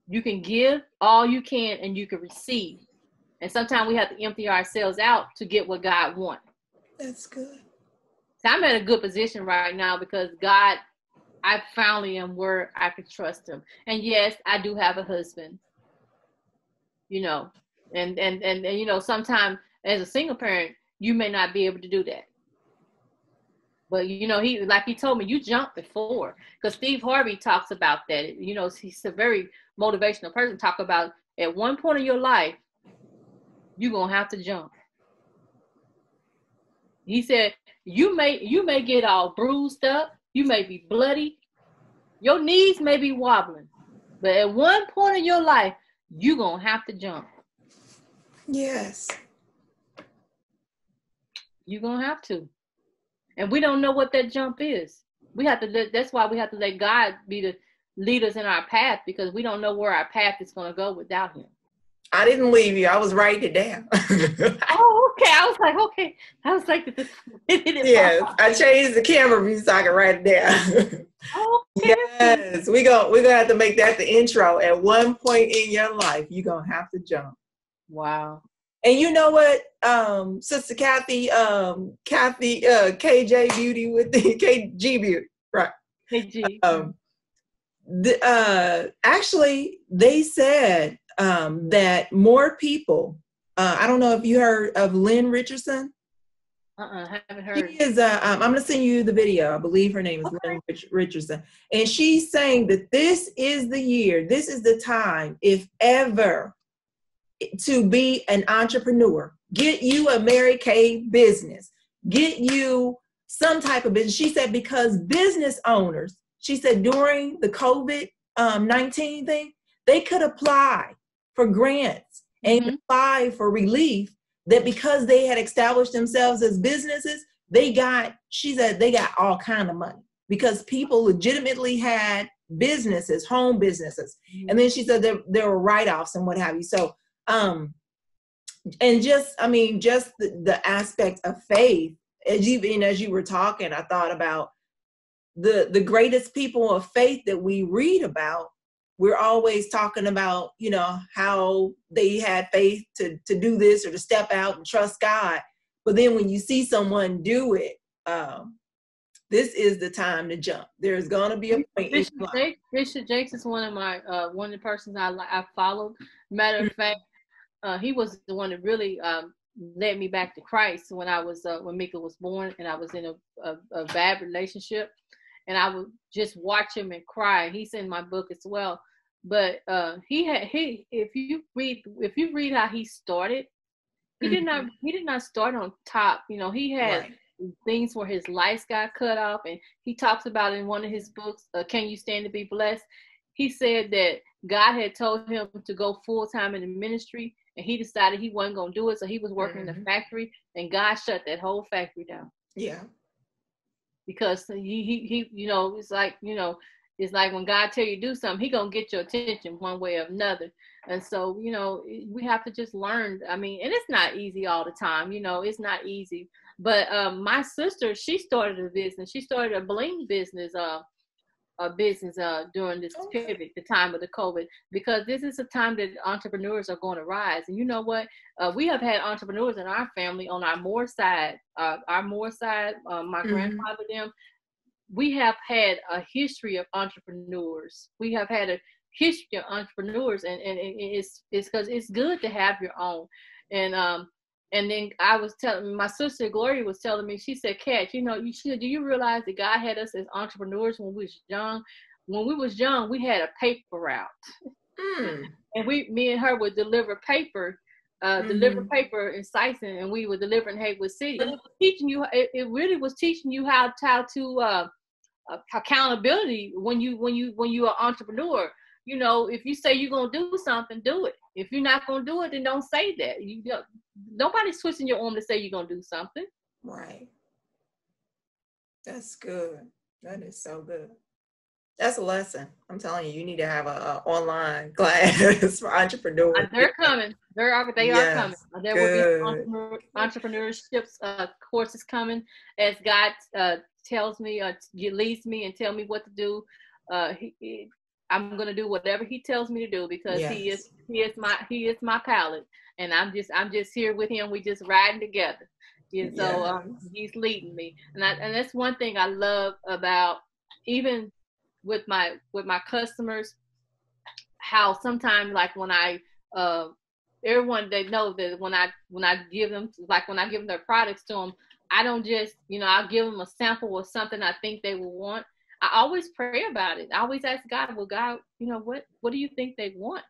You can give all you can and you can receive. And sometimes we have to empty ourselves out to get what God wants. That's good. So I'm in a good position right now because God, I finally am where I can trust him. And yes, I do have a husband, you know, and you know, sometimes as a single parent, you may not be able to do that. But, you know, he told me, you jumped before, because Steve Harvey talks about that. You know, he's a very motivational person. Talk about at one point in your life, you're going to have to jump. He said, you may get all bruised up. You may be bloody. Your knees may be wobbling. But at one point in your life, you're going to have to jump. Yes. You're going to have to. And we don't know what that jump is. That's why we have to let God be the leaders in our path, because we don't know where our path is going to go without him. I didn't leave you. I was writing it down. Oh, okay. I was like, yes, I changed the camera view so I can write it down. Okay. Yes, we're gonna have to make that the intro. At one point in your life, you're gonna have to jump. Wow. And you know what, Sister Kathy, KJ Beauty with the KG Beauty, right? KG. Actually, they said that more people. I don't know if you heard of Lynn Richardson. Haven't heard. She is. I'm going to send you the video. I believe her name is Lynn Richardson, and she's saying that this is the year. This is the time, if ever, to be an entrepreneur. Get you a Mary Kay business. Get you some type of business. She said because business owners, she said during the COVID-19 thing, they could apply for grants and apply for relief, that because they had established themselves as businesses, she said they got all kind of money because people legitimately had businesses, home businesses. And then she said there were write-offs and what have you. So, and just the aspect of faith, as you were talking, I thought about the greatest people of faith that we read about. We're always talking about, you know, how they had faith to do this or to step out and trust God. But then when you see someone do it, this is the time to jump. There's going to be a point. Bishop Jakes is one of the persons I followed. Matter of fact, he was the one that really led me back to Christ when I was when Mika was born, and I was in a bad relationship, and I would just watch him and cry. He's in my book as well. But if you read how he started, he did not start on top. You know, he had things where his lights got cut off, and he talks about in one of his books, Can You Stand to Be Blessed? He said that God had told him to go full time in the ministry, and he decided he wasn't going to do it, so he was working in the factory, and God shut that whole factory down. Yeah, because he you know, it's like, you know, it's like when God tell you to do something, he gonna get your attention one way or another. And so, you know, we have to just learn. I mean, and it's not easy all the time. You know, it's not easy. But my sister, she started a business. She started a bling business, during this pivot, the time of the COVID, because this is a time that entrepreneurs are going to rise. And you know what? We have had entrepreneurs in our family on our Moore side. My grandfather, them. We have had a history of entrepreneurs. We have had a history of entrepreneurs, and it's because it's good to have your own. And then I was telling my sister Gloria was telling me, she said, Kat, you know, do you realize that God had us as entrepreneurs when we was young? When we was young, we had a paper route, and me and her would deliver paper deliver paper in Sison, and we were delivering Haywood City. And it was teaching you. It really was teaching you how to accountability when you are an entrepreneur. You know, if you say you're gonna do something, do it. If you're not gonna do it, then don't say that. Nobody's twisting your arm to say you're gonna do something. Right. That's good. That is so good. That's a lesson. I'm telling you, you need to have a online class for entrepreneurs. They're coming. They are coming. There will be entrepreneurship courses coming as God tells me, leads me, and tell me what to do. I'm gonna do whatever He tells me to do, because He is my pilot, and I'm just here with Him. We just riding together. And so He's leading me, and that's one thing I love about, even with my customers, how sometimes, like, when I everyone, they know that when I give them, like when I give them their products to them, I don't just, I'll give them a sample or something I think they will want. I always pray about it. I always ask God, well, God, what do you think they want?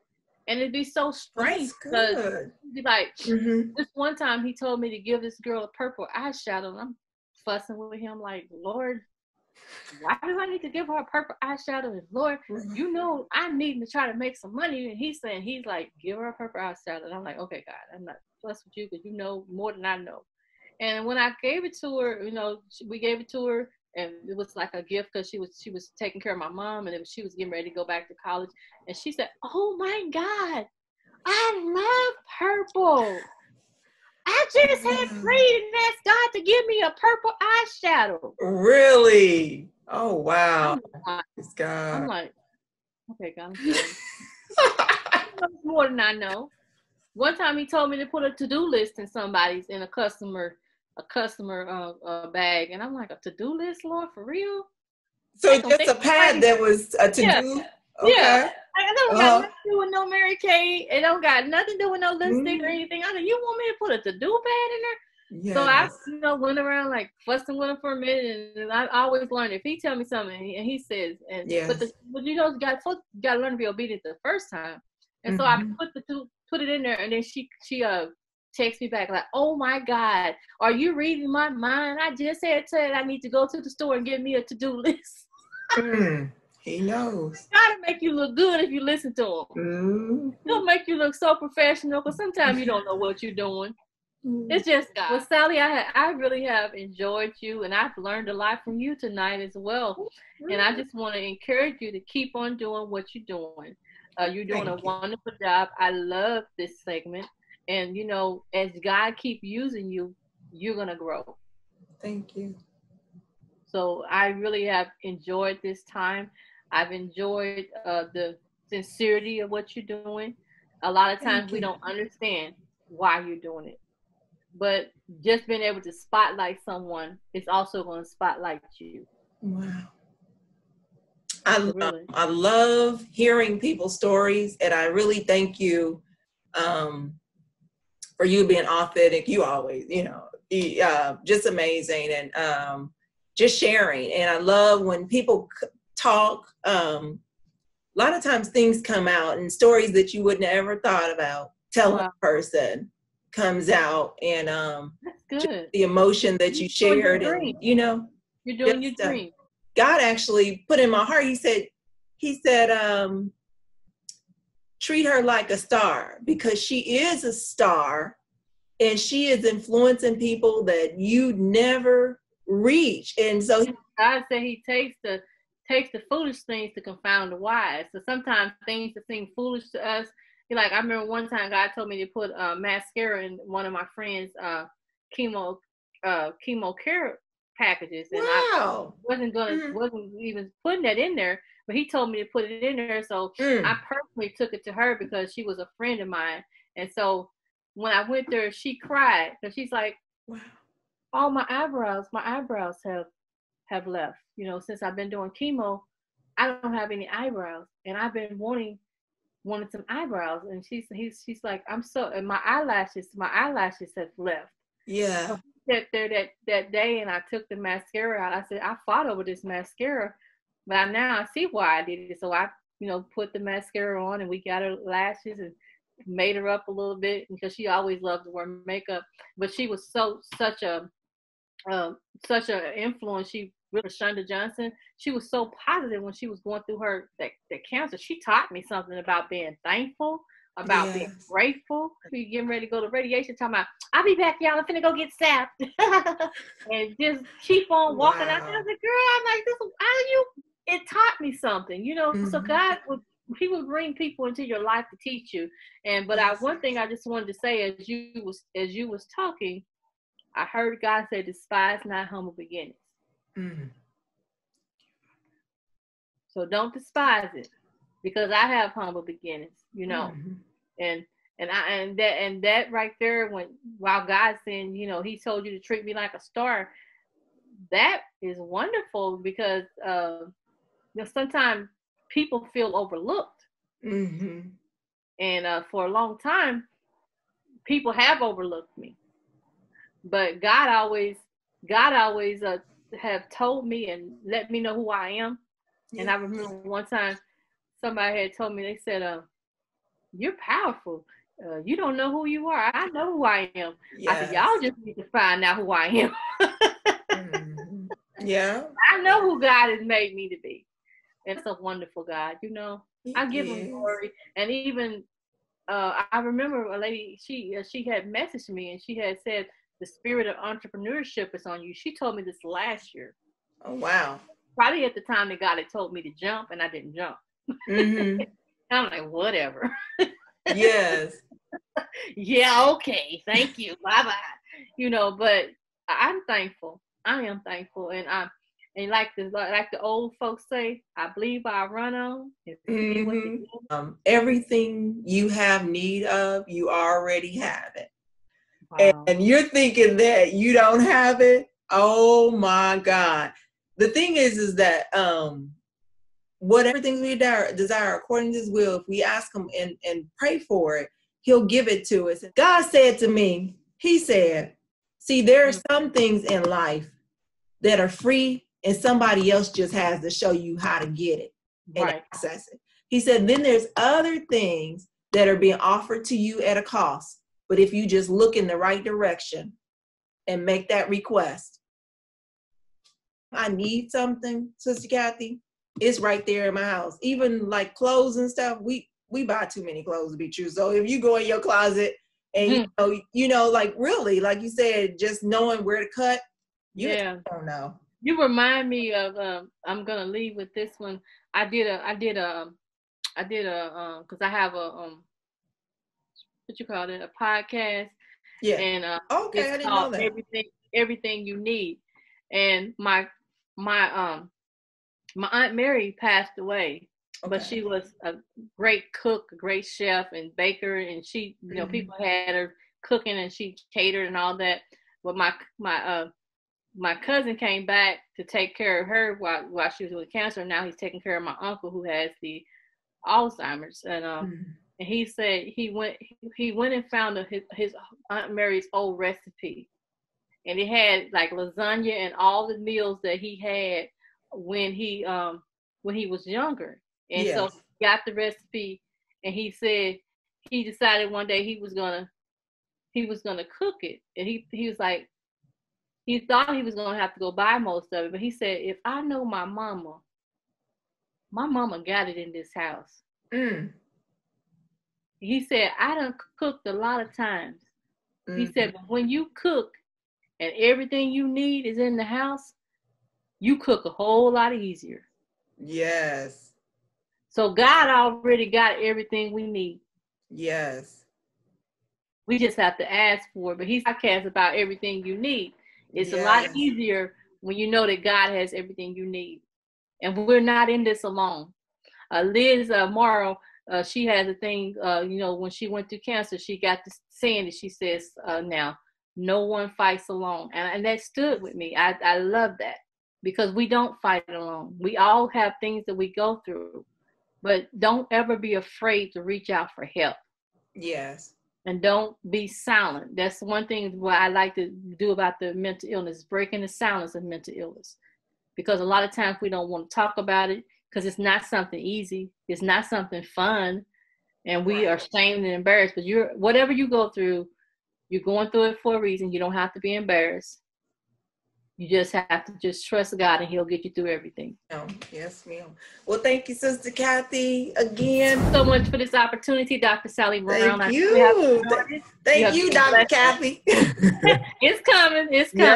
And it'd be so strange, because he'd be like, this one time He told me to give this girl a purple eyeshadow, and I'm fussing with Him like, Lord, why do I need to give her a purple eyeshadow? And Lord, I need to try to make some money. And He's like, give her a purple eyeshadow. And I'm like, okay, God, I'm not fussing with you, because you know more than I know. And when I gave it to her, we gave it to her, and it was like a gift, because she was taking care of my mom, and she was getting ready to go back to college. And she said, oh my God, I love purple. I just had prayed and asked God to give me a purple eyeshadow. Really? Oh, wow. I'm like, okay, God, I'm sorry. More than I know. One time He told me to put a to-do list in a customer bag, and I'm like, a to-do list, Lord, for real? So just a pad that was a to-do? Yeah. Okay. Yeah. I don't got nothing to do with no Mary Kay. It don't got nothing to do with no lipstick or anything. I said, you want me to put a to-do pad in there? Yes. So I went around like fussing with him for a minute, and I always learn, if He tell me something and he says, but you got to learn to be obedient the first time. And so I put it in there, and then she texts me back like, oh my God, are you reading my mind? I just said I need to go to the store and get me a to-do list. He knows. Gotta make you look good if you listen to him. He'll make you look so professional, because sometimes you don't know what you're doing. It's just God. Well, Sally, I really have enjoyed you, and I've learned a lot from you tonight as well. And I just want to encourage you to keep on doing what you're doing. You're doing a wonderful job. I love this segment. And, as God keep using you, you're going to grow. Thank you. So I really have enjoyed this time. I've enjoyed the sincerity of what you're doing. A lot of times we don't understand why you're doing it. But just being able to spotlight someone is also going to spotlight you. Wow. I love hearing people's stories, and I really thank you for you being authentic. You always, just amazing, and just sharing. And I love when people talk. A lot of times things come out, and stories that you wouldn't have ever thought about telling a person comes out, and that's good. The emotion that you shared, and you're doing your dream. God actually put in my heart. He said, treat her like a star, because she is a star, and she is influencing people that you never reach. And so God said He takes the foolish things to confound the wise. So sometimes things that seem foolish to us, I remember one time God told me to put mascara in one of my friends' chemo care packages, and I wasn't even putting that in there, but He told me to put it in there. So I personally took it to her, because she was a friend of mine. And so when I went there, she cried, because she's like, wow, all my eyebrows have left. Since I've been doing chemo, I don't have any eyebrows, and I've been wanting some eyebrows. And she's like, and my eyelashes have left. Yeah. So I sat there that day, and I took the mascara out. I said, I fought over this mascara, but now I see why I did it. So I, put the mascara on, and we got her lashes, and made her up a little bit because she always loved to wear makeup. But she was such a influence. She really, Shonda Johnson, she was so positive when she was going through that cancer. She taught me something about being thankful, about being grateful. We getting ready to go to radiation, talking about, I'll be back, y'all. I'm finna go get sapped. And just keep on walking out. I was like, girl, I'm like, it taught me something, So God He would bring people into your life to teach you. But one thing I just wanted to say, as you was talking, I heard God say, despise not humble beginnings. Mm-hmm. So don't despise it, because I have humble beginnings, mm-hmm. and that right there, while God's saying, He told you to treat me like a star, that is wonderful, because sometimes people feel overlooked, mm-hmm. and for a long time, people have overlooked me, but God always have told me and let me know who I am. Yeah. And I remember one time somebody had told me, they said, you're powerful. You don't know who you are. I know who I am. Yes. I said, y'all just need to find out who I am. Mm-hmm. Yeah. I know who God has made me to be. And it's a wonderful God, I give Him glory. And even I remember a lady, she had messaged me, and she had said, the spirit of entrepreneurship is on you. She told me this last year. Oh, wow. Probably at the time that God had told me to jump, and I didn't jump. Mm-hmm. I'm like, whatever. Yes. Yeah, okay. Thank you. Bye-bye. But I'm thankful. I am thankful. And like the old folks say, I believe I run on. Mm-hmm. Everything you have need of, you already have it. Wow. And you're thinking that you don't have it. Oh my God. The thing is that whatever things we desire according to His will, if we ask Him and pray for it, He'll give it to us. God said to me, He said, see, there are some things in life that are free, and somebody else just has to show you how to get it and access it. He said, then there's other things that are being offered to you at a cost. But if you just look in the right direction and make that request, I need something, Sister Kathy, it's right there in my house. Even like clothes and stuff, we buy too many clothes to be true. So if you go in your closet and like really, like you said, just knowing where to cut, you don't know. You remind me of I'm gonna leave with this one. I did a because I have a what you call it, a podcast. Yeah. And okay, it's called Everything You Need. And my Aunt Mary passed away, but she was a great cook, a great chef and baker, and she, mm-hmm. people had her cooking and she catered and all that. But my cousin came back to take care of her while she was with cancer. Now he's taking care of my uncle who has the Alzheimer's, and mm-hmm. And he said he went and found his Aunt Mary's old recipe, and it had like lasagna and all the meals that he had when he was younger. And so he got the recipe, and he said he decided one day he was gonna cook it, and he was like, he thought he was gonna have to go buy most of it, but he said, if I know my mama got it in this house. Mm. He said, I done cooked a lot of times. Mm-hmm. He said, but when you cook and everything you need is in the house, you cook a whole lot easier. Yes. So God already got everything we need. Yes. We just have to ask for it. But He's podcast about everything you need. It's a lot easier when you know that God has everything you need. And we're not in this alone. Liz Morrow, she has a thing, when she went through cancer, she got this saying that she says, now, no one fights alone. And that stood with me. I love that, because we don't fight alone. We all have things that we go through, but don't ever be afraid to reach out for help. Yes. And don't be silent. That's one thing what I like to do about the mental illness, breaking the silence of mental illness. Because a lot of times we don't want to talk about it, because it's not something easy. It's not something fun. And we are shamed and embarrassed. But whatever you go through, you're going through it for a reason. You don't have to be embarrassed. You just have to just trust God, and He'll get you through everything. Yes, ma'am. Well, thank you, Sister Kathy, again. So much for this opportunity, Dr. Sally Brown. Thank you. Thank you, Dr. Kathy. It's coming. It's coming.